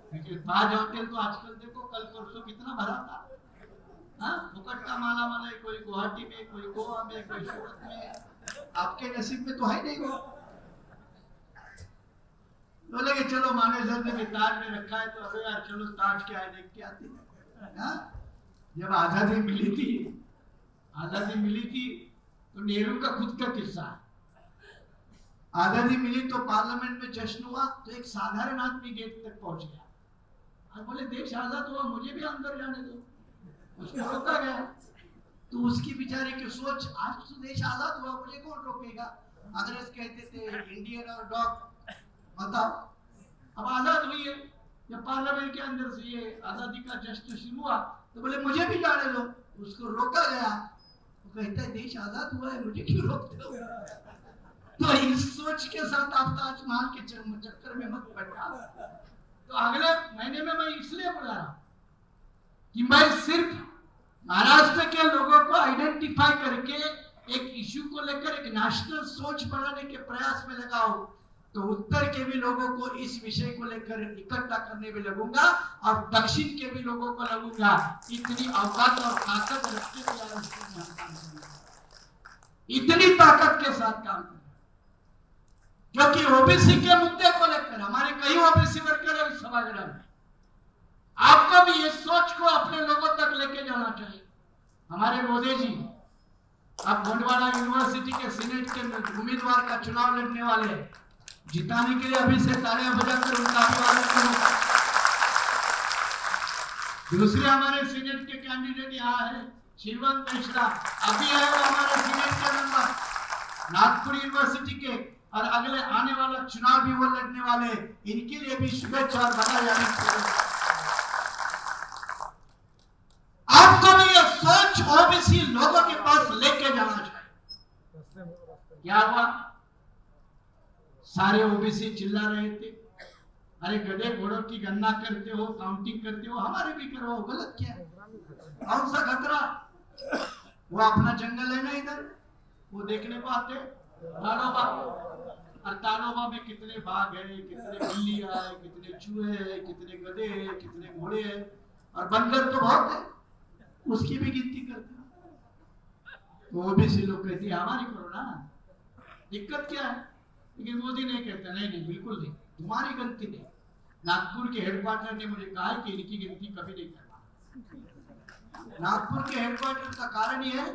क्योंकि ताज होटल तो आजकल देखो कल परसों कितना भरा था। फुकट का माला माला, कोई गुवाहाटी में, कोई गोवा में, कोई सूरत में, आपके नसीब में तो है नहीं वो। बोलेंगे चलो माने सर ने भी ताज में रखा है तो अबे यार चलो ताज क्या है देख के आते हैं। जब आजादी मिली थी तो नेहरू का खुद का किस्सा है। आजादी मिली तो पार्लियामेंट में जश्न हुआ तो एक साधारण आदमी गेट तक पहुंच गया और बोले देश आजाद हुआ, मुझे भी अंदर जाने दो। उसको रोका गया तो उसकी बेचारे की सोच, आज तो देश आजाद हुआ, मुझे कौन रोकेगा। अंग्रेज कहते थे इंडियन और डॉग, बताओ अब आजाद हुई है, जब पार्लियामेंट के अंदर से ये आजादी का जश्न शुरू हुआ तो बोले मुझे भी जाने दो। उसको रोका गया, वो कहता है देश आजाद हुआ है, मुझे क्यों रोकते हो। तो इस सोच के साथ आप ताजमहल के चक्कर में मत पड़ना। तो अगले महीने में मैं इसलिए बुला रहा कि मैं सिर्फ महाराष्ट्र के लोगों को आइडेंटिफाई करके एक इश्यू को लेकर एक नेशनल सोच बनाने के प्रयास में लगा हूं, तो उत्तर के भी लोगों को इस विषय को लेकर इकट्ठा करने में लगूंगा और दक्षिण के भी लोगों को लगूंगा। इतनी औकात और ताकत रखते हुए इतनी ताकत के साथ काम करें, क्योंकि ओबीसी के मुद्दे को लेकर हमारे कई ओबीसी वर्कर है सभागृह में। आपको भी इस सोच को अपने लोगों तक लेके जाना चाहिए। हमारे मोदी जी अब गोंडवाना यूनिवर्सिटी के सीनेट के उम्मीदवार का चुनाव लड़ने वाले हैं, जिताने के लिए अभी से तालियां बजाकर उनका अभिवादन करो। दूसरे हमारे सीनेट के कैंडिडेट यहाँ है शिवंत मिश्रा, अभी है वो हमारे सीनेट के मेंबर नागपुर यूनिवर्सिटी के, और अगले आने वाला चुनाव भी वो लड़ने वाले, इनके लिए भी शुभेच्छा और बधाई। आपको भी ये सोच ओबीसी लोगों के पास लेके जाना चाहिए। क्या हुआ, सारे ओबीसी चिल्ला रहे थे, अरे गधे घोड़ों की गणना करते हो, काउंटिंग करते हो, हमारे भी करवाओ, गलत क्या है, कौन सा खतरा। वो अपना जंगल है ना इधर, वो देखने को आते ताड़ोबा, और ताड़ोबा में कितने बाघ है, कितने बिल्लियां है, कितने चूहे है, कितने गधे है, कितने घोड़े है, और बंदर तो बहुत है, उसकी भी गिनती करते हो। तो ओबीसी लोग कहते हैं हमारी करो ना, दिक्कत क्या है। लेकिन मोदी नहीं कहता, नहीं नहीं बिल्कुल नहीं, तुम्हारी गलती नहीं। नागपुर के हेडक्वार्टर ने मुझे कहा कि इनकी गिनती कभी नहीं करना। नागपुर के हेडक्वार्टर का कारण यह है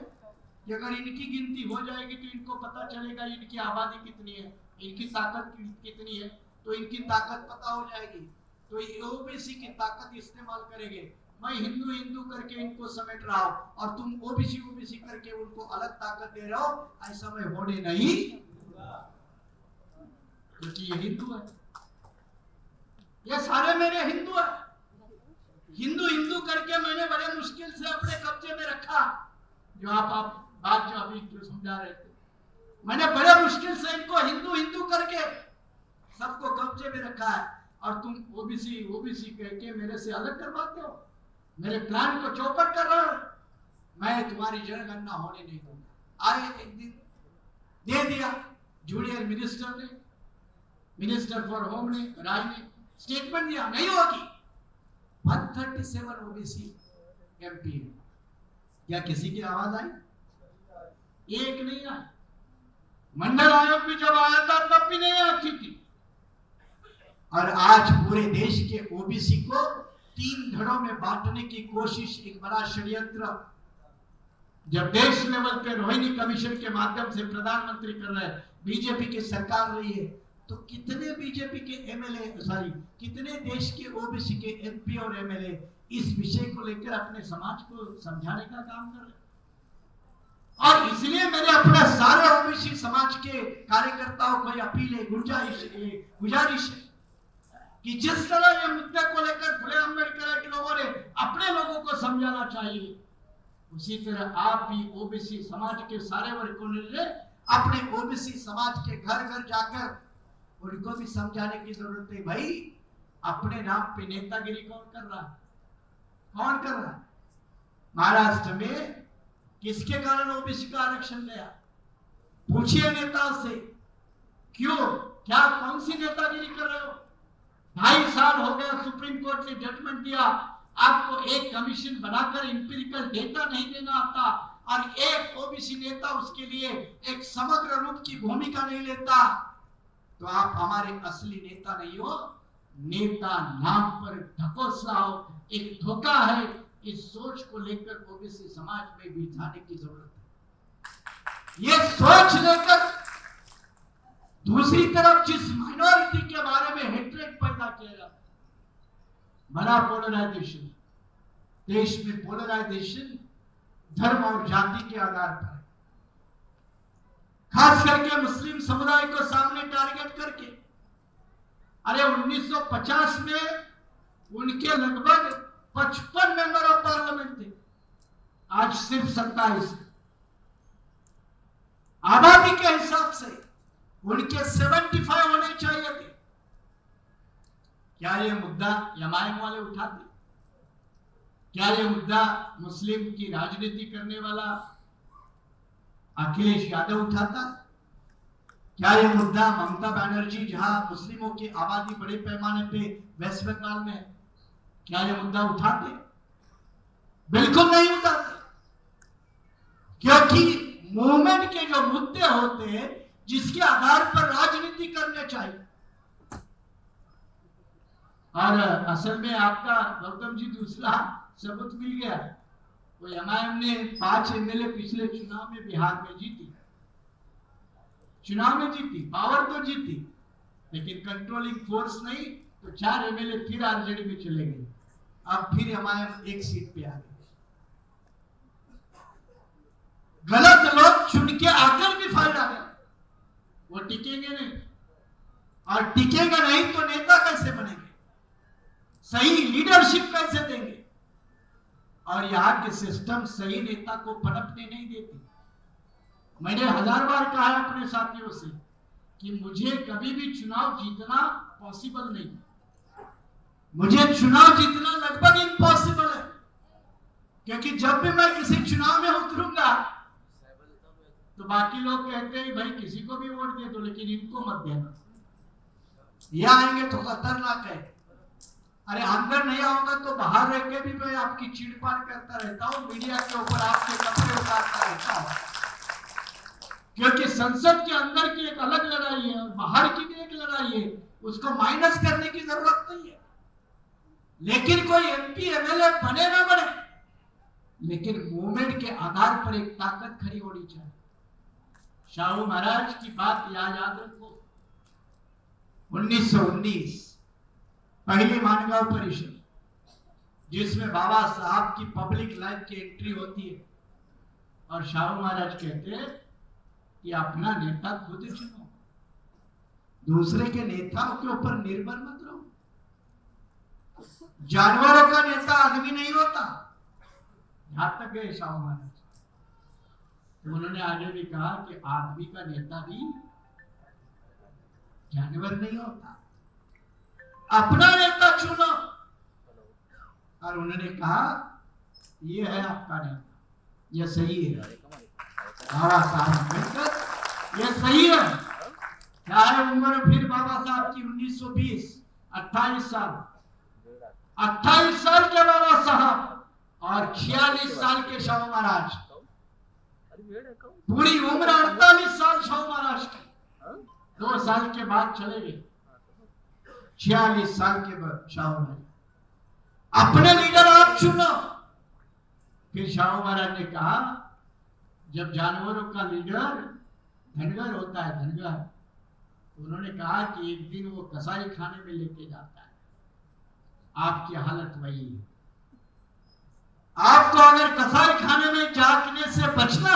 कि अगर इनकी गिनती हो जाएगी तो इनको पता चलेगा इनकी आबादी कितनी है, इनकी ताकत कितनी है, तो इनकी ताकत पता हो जाएगी। तो ओबीसी की ताकत इस्तेमाल करेंगे। मैं हिंदू हिंदू करके इनको समेट रहा हूं और तुम ओबीसी ओबीसी करके उनको अलग ताकत दे रहे हो, ऐसा मैं होने नहीं, क्योंकि ये हिंदू है, ये सारे मेरे हिंदू है। हिंदू हिंदू करके मैंने बड़े मुश्किल से अपने कब्जे में रखा, जो आप बात जो अभी जो समझा रहे थे, मैंने बड़े मुश्किल से इनको हिंदू हिंदू करके सबको कब्जे में रखा है, और तुम ओबीसी ओबीसी करके मेरे से अलग करवाते हो, मेरे प्लान को चौपट कर रहे हो। मैं तुम्हारी जनगणना होने नहीं दूंगा। आए एक दिन दे दिया जूनियर मिनिस्टर ने, मिनिस्टर फॉर होम ने, राज ने स्टेटमेंट दिया नहीं होगी। 137 ओबीसी एमपी है। क्या किसी की आवाज आई? एक नहीं आई। मंडल आयोग भी जब आया था तब भी नहीं आती थी। और आज पूरे देश के ओबीसी को 3 धड़ों में बांटने की कोशिश, एक बड़ा षड्यंत्र जब देश लेवल पे रोहिणी कमीशन के माध्यम से प्रधानमंत्री कर रहे हैं, बीजेपी की सरकार रही है, तो कितने बीजेपी के एमएलए कितने देश के ओबीसी के एमपी और एमएलए इस विषय को लेकर अपने समाज को समझाने का काम कर रहे हैं। और इसलिए मेरे अपने सारे ओबीसी समाज के कार्यकर्ताओं को अपील है, गुजारिश है कि जिस तरह ये मुद्दे को लेकर फुले अम्बेडकर के लोगों ने अपने लोगों को समझाना चाहिए, उसी तरह आप भी ओबीसी समाज के सारे वर्गों ने अपने ओबीसी समाज के घर घर जाकर उनको भी समझाने की जरूरत है। भाई अपने नाम पे नेतागिरी कौन कर रहा है? कौन कर रहा है? महाराष्ट्र में किसके कारण ओबीसी का आरक्षण गया? पूछिए नेताओं से, क्यों, क्या, कौन सी नेतागिरी कर रहे हो? 2.5 साल हो गया, सुप्रीम कोर्ट ने जजमेंट दिया, आपको एक कमीशन बनाकर इंपिरिकल डेटा नहीं देना आता और एक ओबीसी नेता उसके लिए एक समग्र रूप की भूमिका नहीं लेता, तो आप हमारे असली नेता नहीं हो। नेता नाम पर ढकोसला हो, एक धोखा है। इस सोच को लेकर ओबीसी समाज में बिठाने की जरूरत है। ये सोच लेकर दूसरी तरफ जिस माइनॉरिटी के बारे में हेट्रेड पैदा किया जाता है, बड़ा पोलराइजेशन, देश में पोलराइजेशन धर्म और जाति के आधार पर है, खास करके मुस्लिम समुदाय को सामने टारगेट करके। अरे 1950 में उनके लगभग 55 मेंबर ऑफ पार्लियामेंट थे, आज सिर्फ 27। आबादी के हिसाब से उनके 75 होने चाहिए थे। क्या ये मुद्दा एमआईएम वाले उठाते? क्या ये मुद्दा मुस्लिम की राजनीति करने वाला अखिलेश यादव उठाता? क्या ये मुद्दा ममता बनर्जी, जहां मुस्लिमों की आबादी बड़े पैमाने पे वेस्ट बंगाल में है, क्या ये मुद्दा उठाते? बिल्कुल नहीं उठाते, क्योंकि मूवमेंट के जो मुद्दे होते हैं जिसके आधार पर राजनीति करने चाहिए। और असल में आपका गौतम जी दूसरा सबूत मिल गया। वो एमआईएम ने 5 एमएलए पिछले चुनाव में बिहार में जीती, चुनाव में जीती, पावर तो जीती, लेकिन कंट्रोलिंग फोर्स नहीं, तो 4 एमएलए फिर आरजेडी में चले गए। अब फिर एमआईएम 1 सीट पे आ गई। गलत लोग चुन के आकर भी फायदा है, वो टिकेंगे नहीं, और टिकेगा नहीं तो नेता कैसे बनेंगे, सही लीडरशिप कैसे देंगे? और यहाँ के सिस्टम सही नेता को पनपने नहीं देती। मैंने 1000 बार कहा है अपने साथियों से कि मुझे कभी भी चुनाव जीतना पॉसिबल नहीं, मुझे चुनाव जीतना लगभग इम्पॉसिबल है, क्योंकि जब भी मैं किसी चुनाव में उतरूंगा तो बाकी लोग कहते हैं भाई किसी को भी वोट दे दो लेकिन इनको मत देना, ये आएंगे तो खतरनाक है। अरे अंदर नहीं आऊंगा तो बाहर रह के भी मैं आपकी चीड़फाड़ करता रहता हूँ, मीडिया के ऊपर आपके कपड़े उतारता रहता हूँ, क्योंकि संसद के अंदर की एक अलग लड़ाई है और बाहर की भी एक लड़ाई है, उसको माइनस करने की जरूरत नहीं है। लेकिन कोई एमपी एमएलए बने ना बने, लेकिन मूवमेंट के आधार पर एक ताकत खड़ी होनी चाहिए। शाहू महाराज की बात याद रखो, 1919 पहली मानगांव परिषद, जिसमें बाबा साहब की पब्लिक लाइफ की एंट्री होती है, और शाहू महाराज कहते हैं कि अपना नेता खुद चुनो, दूसरे के नेताओं के ऊपर निर्भर मत रहो। जानवरों का नेता आदमी नहीं होता, यहां तक गए शाहू महाराज। तो उन्होंने आगे भी कहा कि आदमी का नेता भी जानवर नहीं होता, अपना नेता चुनो। और उन्होंने कहा ये है आपका नेता, ये सही है, बाबा साहब अम्बेडकर, ये सही है। क्या है उम्र फिर बाबा साहब की? 1920, 28 साल। 28 साल के बाबा साहब और 46 साल के शाहू महाराज, पूरी उम्र 48 साल शाहू महाराज की, 2 साल के बाद चले गए। 46 साल के बाद शाहू महाराज, अपने लीडर आप चुनो। फिर शाहू महाराज ने कहा, जब जानवरों का लीडर धनगर होता है, धनगर, उन्होंने कहा कि एक दिन वो कसाई खाने में लेके जाता है, आपकी हालत वही है। आपको अगर कसाई खाने में जाने से बचना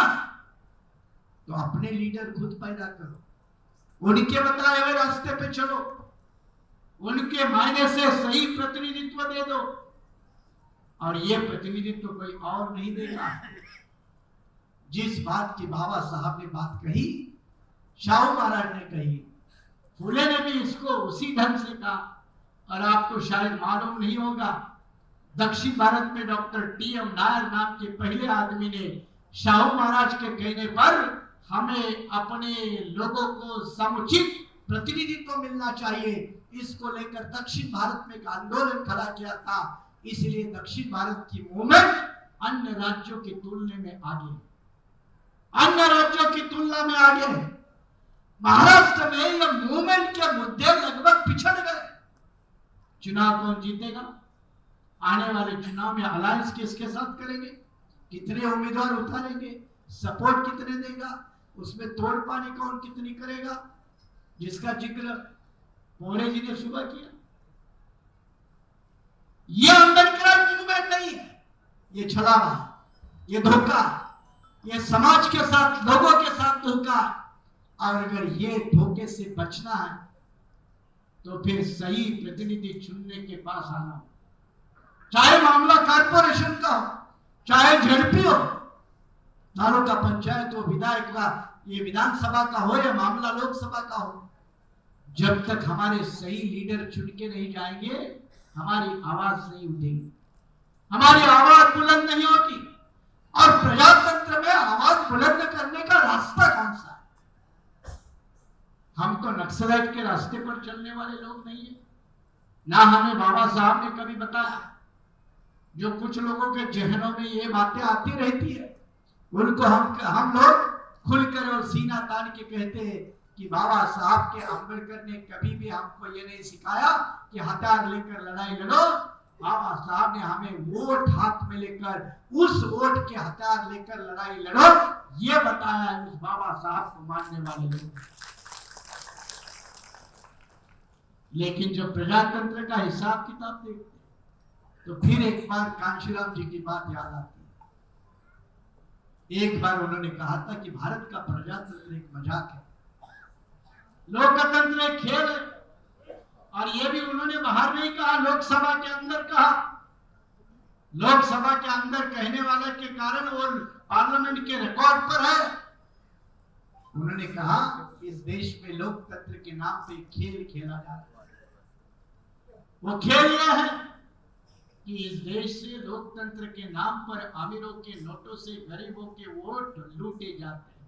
तो अपने लीडर खुद पैदा करो, उनके बताए हुए रास्ते पे चलो, उनके मायने से सही प्रतिनिधित्व दे दो, और ये प्रतिनिधित्व कोई और नहीं देगा। जिस बात की बाबा साहब ने बात कही, शाहू महाराज ने कही, फुले ने भी इसको उसी ढंग से कहा। और आपको शायद मालूम नहीं होगा, दक्षिण भारत में डॉक्टर टी.एम. नायर नाम के पहले आदमी ने शाहू महाराज के कहने पर हमें अपने लोगों को समुचित प्रतिनिधित्व मिलना चाहिए, इसको लेकर दक्षिण भारत में एक आंदोलन खड़ा किया था। इसलिए दक्षिण भारत की मूवमेंट अन्य राज्यों की तुलना में आगे, अन्य राज्यों की तुलना में आगे। महाराष्ट्र में यह मूवमेंट के मुद्दे लगभग पिछड़ गए। चुनाव कौन जीतेगा, आने वाले चुनाव में अलायंस किसके साथ करेंगे, कितने उम्मीदवार उतारेंगे, सपोर्ट कितने देगा, उसमें तोड़ पानी कौन कितनी करेगा, जिसका जिक्र मोरे जी ने सुबह किया। यह अम्बेडकर मूवमेंट नहीं है, ये छलावा, ये धोखा, ये समाज के साथ, लोगों के साथ धोखा। और अगर ये धोखे से बचना है तो फिर सही प्रतिनिधि चुनने के पास आना, चाहे मामला कारपोरेशन का हो, चाहे झड़पी हो, तालुका पंचायत हो, विधायक का, ये विधानसभा का हो या मामला लोकसभा का हो, जब तक हमारे सही लीडर चुन के नहीं जाएंगे, हमारी आवाज नहीं उठेगी, हमारी आवाज बुलंद नहीं होगी। और प्रजातंत्र में आवाज बुलंद करने का रास्ता कौन सा है? हम तो नक्सलाइट के रास्ते पर चलने वाले लोग नहीं है, ना हमें बाबा साहब ने कभी बताया। जो कुछ लोगों के जहनों में ये बातें आती रहती है, उनको हम लोग खुलकर और सीना तान के कहते हैं कि बाबा साहब के, अम्बेडकर ने कभी भी हमको ये नहीं सिखाया कि हथियार लेकर लड़ाई लड़ो। बाबा साहब ने हमें वोट हाथ में लेकर, उस वोट के हथियार लेकर लड़ाई लड़ो, ये बताया है उस बाबा साहब को मानने वाले लोग। लेकिन जब प्रजातंत्र का हिसाब किताब देखते तो फिर एक बार कांशीराम जी की बात याद आती है। एक बार उन्होंने कहा था कि भारत का प्रजातंत्र एक मजाक है, लोकतंत्र एक खेल है। और ये भी उन्होंने बाहर नहीं कहा, लोकसभा के अंदर कहा। लोकसभा के अंदर कहने वाले के कारण वो पार्लियामेंट के रिकॉर्ड पर है। उन्होंने कहा इस देश में लोकतंत्र के नाम पे खेल खेला जा रहा है। वो खेल यह है कि इस देश से लोकतंत्र के नाम पर अमीरों के नोटों से गरीबों के वोट लूटे जाते हैं।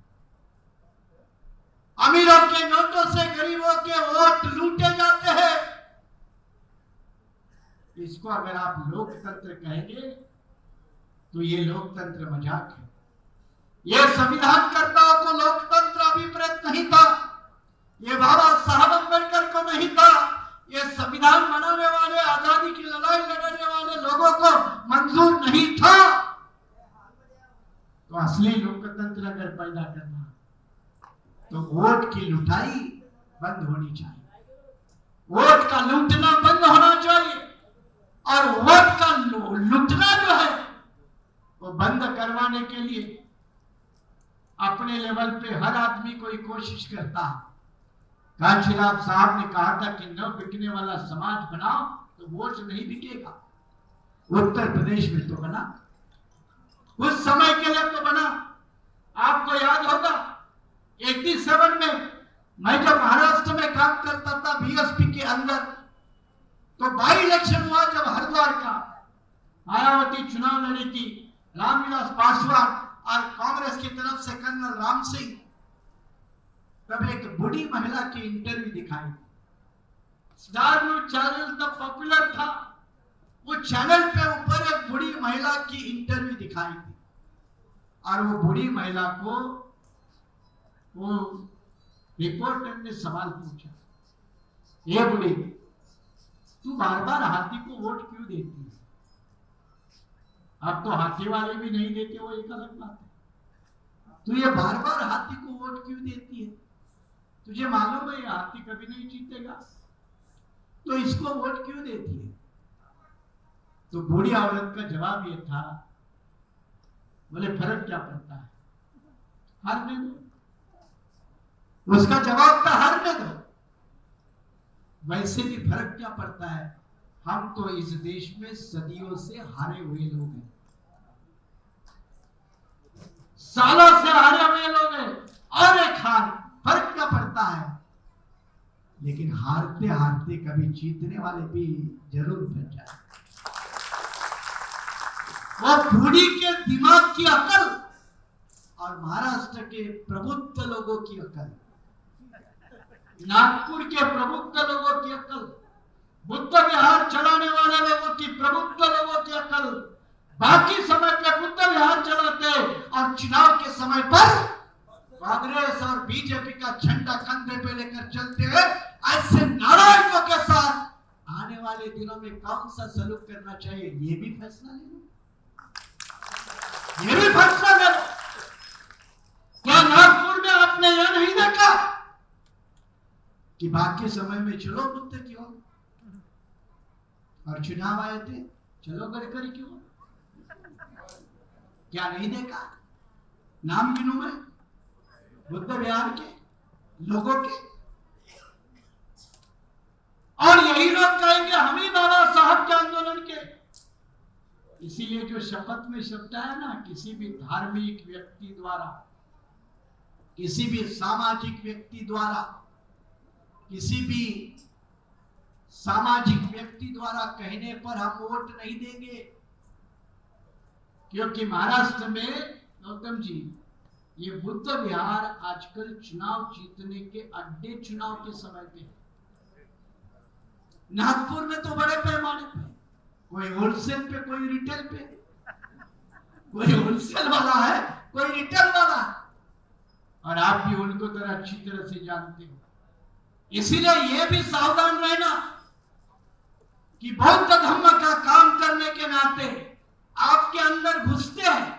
अमीरों के नोटों से गरीबों के वोट लूटे जाते हैं। इसको अगर आप लोकतंत्र कहेंगे तो ये लोकतंत्र मजाक है। ये संविधानकर्ताओं को लोकतंत्र अभिप्रेत नहीं था, ये बाबा साहब अम्बेडकर को नहीं था, ये संविधान बनाने वाले, आजादी की लड़ाई लड़ने वाले लोगों को मंजूर नहीं था। तो असली लोकतंत्र अगर पैदा करना तो वोट की लुटाई बंद होनी चाहिए, वोट का लूटना बंद होना चाहिए। और वोट का लूटना जो है वो बंद करवाने के लिए अपने लेवल पे हर आदमी कोई कोशिश करता है। कांशीराम साहब ने कहा था कि न बिकने वाला समाज बनाओ तो वोट नहीं बिकेगा। उत्तर प्रदेश में तो बना, उस समय के लिए तो बना। आपको याद होगा 87 में मैं जब महाराष्ट्र में काम करता था बीएसपी के अंदर, तो बाई इलेक्शन हुआ जब हरिद्वार का, मायावती चुनाव लड़ी थी, रामविलास पासवान और कांग्रेस की तरफ से कर्नल राम सिंह। तब एक बूढ़ी महिला की इंटरव्यू दिखाई, स्टार न्यूज चैनल तब पॉपुलर था, वो चैनल पे ऊपर एक बूढ़ी महिला की इंटरव्यू दिखाई थी और वो बूढ़ी महिला को वो रिपोर्टर ने सवाल पूछा, ये बूढ़ी, तू बार बार हाथी को वोट क्यों देती है? अब तो हाथी वाले भी नहीं देते, वो एक अलग बात है। तू ये बार बार हाथी को वोट क्यों देती है? तुझे मालूम है ये हाथी कभी नहीं जीतेगा, तो इसको वोट क्यों देती है? तो बूढ़ी औरत का जवाब ये था, बोले फर्क क्या पड़ता है, हारने दो। उसका जवाब था हारने दो। वैसे भी फर्क क्या पड़ता है, हम तो इस देश में सदियों से हारे हुए लोग हैं, सालों से हारे हुए लोग हैं, और एक हार, फर्क क्या पड़ता है। लेकिन हारते हारते कभी जीतने वाले भी जरूर बन जाए। वो बूढ़ी के दिमाग की अकल और महाराष्ट्र के प्रबुद्ध लोगों की अकल, नागपुर के प्रबुद्ध लोगों की अकल, बुद्ध विहार चलाने वाले लोगों की, प्रबुद्ध लोगों की अकल, बाकी समय पे बुद्ध विहार चलाते और चुनाव के समय पर कांग्रेस और बीजेपी का झंडा कंधे पे लेकर चलते हुए ऐसे नारायकों के साथ आने वाले दिनों में कौन सा सलूक करना चाहिए, ये भी फैसला ले लो, ये भी फैसला ले लो। क्या नागपुर में आपने यह नहीं देखा कि बाकी समय में चलो बुद्ध की ओर, और चुनाव आए थे चलो गडकरी की ओर? क्या नहीं देखा? नाम गिनूं मैं बुद्ध विहार के लोगों के, और यही लोग कहेंगे हम ही बाबा साहब के आंदोलन के। इसीलिए जो शपथ में शब्द है ना, किसी भी धार्मिक व्यक्ति द्वारा, किसी भी सामाजिक व्यक्ति द्वारा, किसी भी सामाजिक व्यक्ति द्वारा कहने पर हम वोट नहीं देंगे, क्योंकि महाराष्ट्र में गौतम जी ये बुद्ध विहार आजकल चुनाव जीतने के अड्डे, चुनाव के समय पे है। नागपुर में तो बड़े पैमाने पे, कोई होलसेल पे, कोई रिटेल पे, कोई होलसेल वाला है, कोई रिटेल वाला है, और आप भी उनको तरह अच्छी तरह से जानते हो। इसीलिए ये भी सावधान रहना कि बौद्ध धर्म का काम करने के नाते आपके अंदर घुसते हैं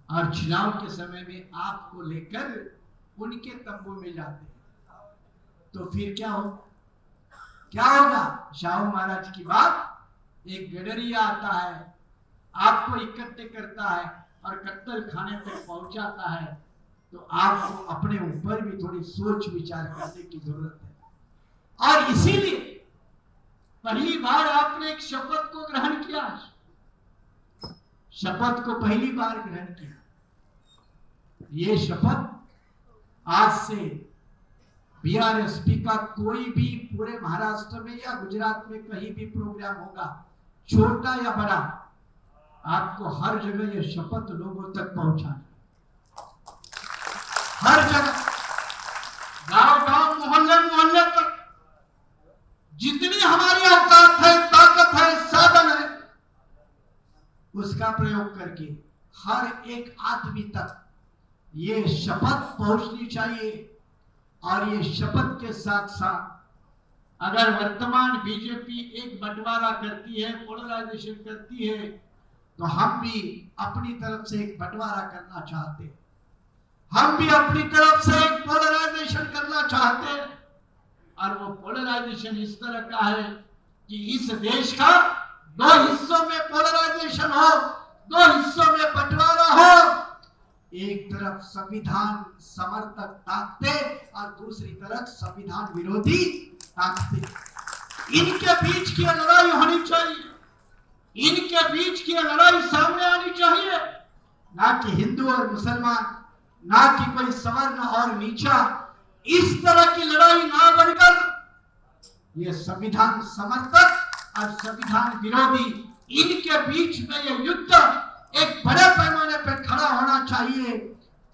और चुनाव के समय में आपको लेकर उनके तंबू में जाते हैं, तो फिर क्या हो, क्या होगा? शाहू महाराज की बात, एक गडरिया आता है, आपको इकट्ठे करता है और कत्तल खाने तक पहुंचाता है, तो आपको अपने ऊपर भी थोड़ी सोच विचार करने की जरूरत है। और इसीलिए पहली बार आपने एक शपथ को ग्रहण किया, शपथ को पहली बार ग्रहण किया। ये शपथ आज से बीआरएसपी का कोई भी पूरे महाराष्ट्र में या गुजरात में कहीं भी प्रोग्राम होगा, छोटा या बड़ा, आपको हर जगह ये शपथ लोगों तक पहुंचाना, हर जगह, गांव गांव, मोहल्ले मोहल्ले तक, जितनी हमारी औकात है, ताकत है, साधन है, उसका प्रयोग करके हर एक आदमी तक ये शपथ पहुंचनी चाहिए। और ये शपथ के साथ साथ अगर वर्तमान बीजेपी एक बंटवारा करती है, पोलराइजेशन करती है, तो हम भी अपनी तरफ से एक बंटवारा करना चाहते हैं, हम भी अपनी तरफ से एक पोलराइजेशन करना चाहते हैं। और वो पोलराइजेशन इस तरह का है कि इस देश का दो हिस्सों में पोलराइजेशन हो, दो हिस्सों में बंटवारा हो, एक तरफ संविधान समर्थक ताकतें और दूसरी तरफ संविधान विरोधी ताकतें। इनके बीच की लड़ाई होनी चाहिए, इनके बीच की लड़ाई सामने आनी चाहिए, ना कि हिंदू और मुसलमान, ना कि कोई सवर्ण और नीचा, इस तरह की लड़ाई ना बढ़कर ये संविधान समर्थक और संविधान विरोधी, इनके बीच में ये युद्ध एक बड़े पैमाने पर खड़ा होना चाहिए।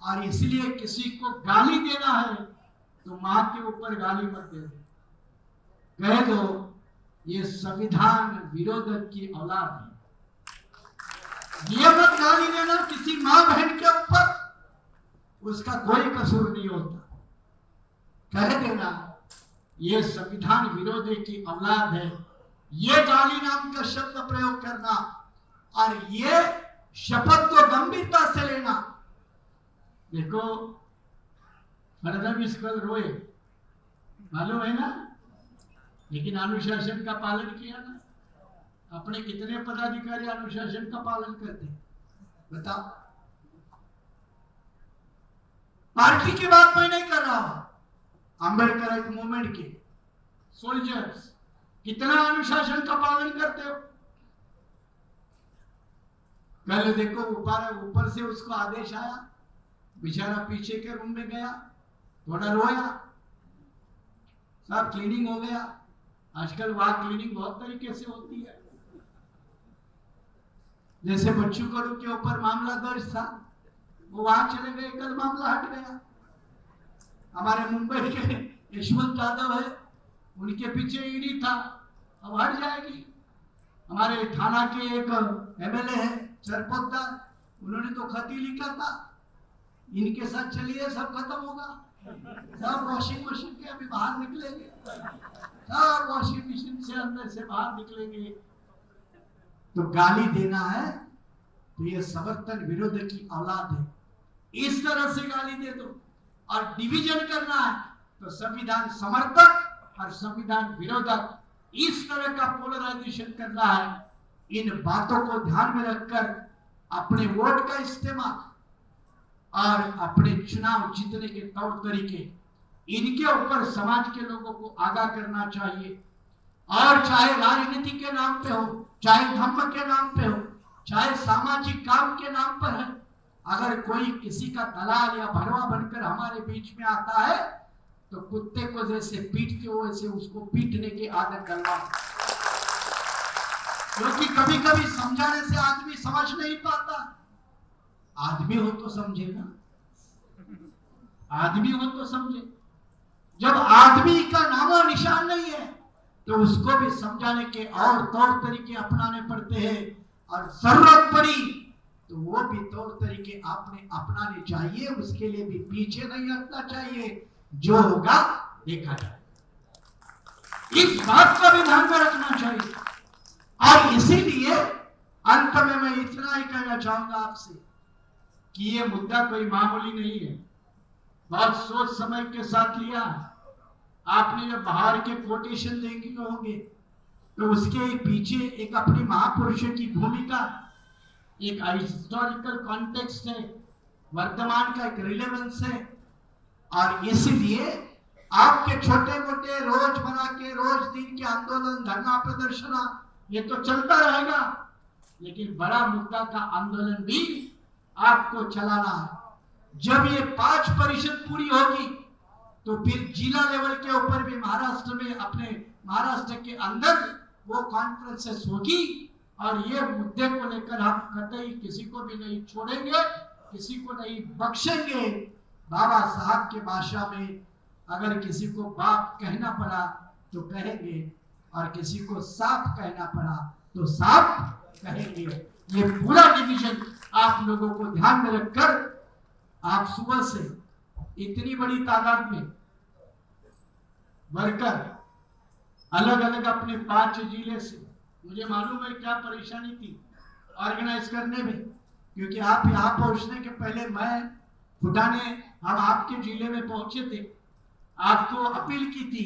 और इसलिए किसी को गाली देना है तो मां के ऊपर गाली मत दे दो, कह दो ये संविधान विरोधक की औलाद है। ये मत गाली देना किसी माँ बहन के ऊपर, उसका कोई कसूर नहीं होता। कह देना ये संविधान विरोधी की औलाद है, ये गाली नाम का शब्द प्रयोग करना और ये शपथ को गंभीरता से लेना। देखो फडणवीस कल रोए, मालूम है ना, लेकिन अनुशासन का पालन किया ना। अपने कितने पदाधिकारी अनुशासन का पालन करते बताओ। पार्टी की बात मैं नहीं कर रहा हूं, अंबेडकर एक मूवमेंट के सोल्जर्स कितना अनुशासन का पालन करते हो। कल देखो ऊपर से उसको आदेश आया, बेचारा पीछे के रूम में गया, थोड़ा रोया, सब क्लीनिंग हो गया। आजकल वहां क्लीनिंग बहुत तरीके से होती है। जैसे बच्चू कड़ू के ऊपर मामला दर्ज था, वो वहां चले गए, कल मामला हट गया। हमारे मुंबई के यशवंत यादव है, उनके पीछे ईडी था, अब हट जाएगी। हमारे थाना के एक एमएलए है सरपोतदार, उन्होंने तो खत ही लिखा था, इनके साथ चलिए सब खत्म होगा, सब वॉशिंग मशीन के अभी बाहर निकलेंगे, सब वॉशिंग मशीन से अंदर से बाहर निकलेंगे। तो गाली देना है तो ये समर्थन विरोध की औलाद है, इस तरह से गाली दे दो। और डिवीजन करना है तो संविधान समर्थक और संविधान विरोधक, इस तरह का पोलराइजेशन करना है। इन बातों को ध्यान में रखकर अपने वोट का इस्तेमाल और अपने चुनाव जीतने के तौर तरीके, इनके ऊपर समाज के लोगों को आगाह करना चाहिए। और चाहे राजनीति के नाम पे हो, चाहे धर्म के नाम पे हो, चाहे सामाजिक काम के नाम पर है, अगर कोई किसी का दलाल या भरवा बनकर हमारे बीच में आता है तो कुत्ते को जैसे पीटते हो वैसे उसको पीटने की आदत करना। क्योंकि कभी कभी समझाने से आदमी समझ नहीं पाता। आदमी हो तो समझेगा, आदमी हो तो समझे। जब आदमी का नामो निशान नहीं है तो उसको भी समझाने के और तौर तरीके अपनाने पड़ते हैं, और जरूरत पड़ी तो वो भी तौर तरीके आपने अपनाने चाहिए। उसके लिए भी पीछे नहीं हटना चाहिए, जो होगा देखा जाए। इस बात का भी ध्यान में रखना चाहिए। और इसीलिए अंत में मैं इतना ही कहना चाहूंगा आपसे कि ये मुद्दा कोई मामूली नहीं है, बहुत सोच समझ के साथ लिया है। आपने जब बाहर के कोटेशन देखे होंगे तो उसके पीछे एक अपनी महापुरुषों की भूमिका, एक हिस्टोरिकल कॉन्टेक्स्ट है, वर्तमान का एक रिलेवेंस है। और इसलिए आपके छोटे मोटे रोज बना के रोज दिन के आंदोलन, धरना, प्रदर्शन, ये तो चलता रहेगा, लेकिन बड़ा मुद्दा का आंदोलन भी आपको चलाना है। जब ये 5 परिषद पूरी होगी तो फिर जिला लेवल के ऊपर भी महाराष्ट्र में, अपने महाराष्ट्र के अंदर वो कॉन्फ्रेंसेस होगी। और ये मुद्दे को लेकर हम कतई किसी को भी नहीं छोड़ेंगे, किसी को नहीं बख्शेंगे। बाबा साहब के भाषा में अगर किसी को बाप कहना पड़ा तो कहेंगे, और किसी को साफ कहना पड़ा तो साफ कहेंगे। ये पूरा डिवीजन आप लोगों को ध्यान में रखकर आप सुबह से इतनी बड़ी तादाद में वर्कर अलग अलग अपने 5 जिले से, मुझे मालूम है क्या परेशानी थी ऑर्गेनाइज करने में, क्योंकि आप यहाँ पहुंचने के पहले मैं फुटाने हम आपके जिले में पहुंचे थे, आपको अपील की थी,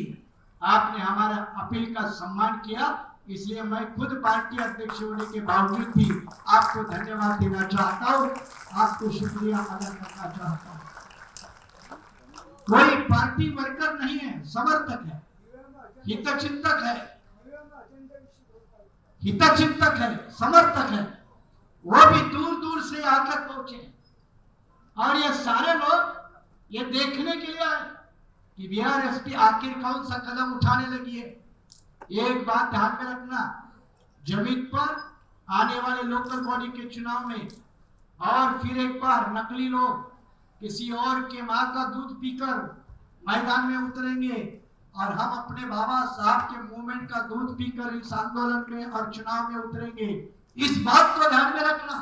आपने हमारा अपील का सम्मान किया। इसलिए मैं खुद पार्टी अध्यक्ष होने के बावजूद भी आपको धन्यवाद देना चाहता हूँ, आपको शुक्रिया अदा करना चाहता हूँ। कोई पार्टी वर्कर नहीं है, समर्थक है, हितचिंतक है, हितचिंतक है, समर्थक है। वो भी दूर दूर से यहाँ तक पहुंचे और ये सारे लोग ये देखने के लिए आए कि बीआरएसपी आखिर कौन सा कदम उठाने लगी है। एक बात ध्यान में रखना, जमीन पर आने वाले लोकल बॉडी के चुनाव में और फिर एक बार नकली लोग किसी और के मां का दूध पीकर मैदान में उतरेंगे और हम अपने बाबा साहब के मूवमेंट का दूध पीकर इस आंदोलन में और चुनाव में उतरेंगे। इस बात को ध्यान में रखना।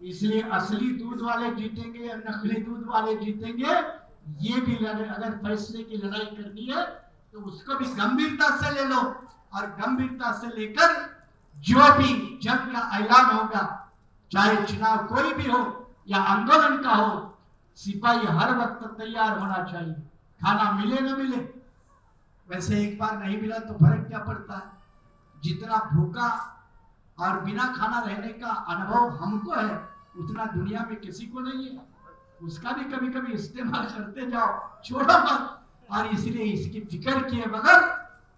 इसलिए असली दूध वाले जीतेंगे या नकली दूध वाले जीतेंगे, ये भी अगर फैसले की लड़ाई करनी है तो उसको भी गंभीरता से ले लो, और गंभीरता से लेकर जो भी जंग का ऐलान होगा, चाहे चुनाव कोई भी हो या आंदोलन का हो, सिपाही हर वक्त तैयार होना चाहिए। खाना मिले न मिले, वैसे एक बार नहीं मिला तो फर्क क्या पड़ता है। जितना भूखा और बिना खाना रहने का अनुभव हमको है, उतना दुनिया में किसी को नहीं है। उसका भी कभी कभी इस्तेमाल करते जाओ, छोड़ो मत। और इसलिए इसकी फिक्र किए बगैर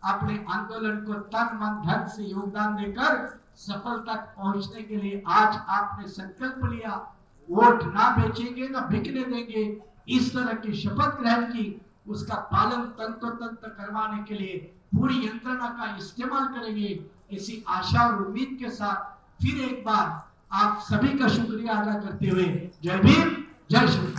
अपने आंदोलन को तन मन धन से योगदान देकर सफलता पहुंचने के लिए आज आपने संकल्प लिया, वोट ना बेचेंगे ना बिकने देंगे, इस तरह की शपथ ग्रहण की। उसका पालन तंत्र करवाने के लिए पूरी यंत्रणा का इस्तेमाल करेंगे, इसी आशा और उम्मीद के साथ फिर एक बार आप सभी का शुक्रिया अदा करते हुए जय भीम, जय श्री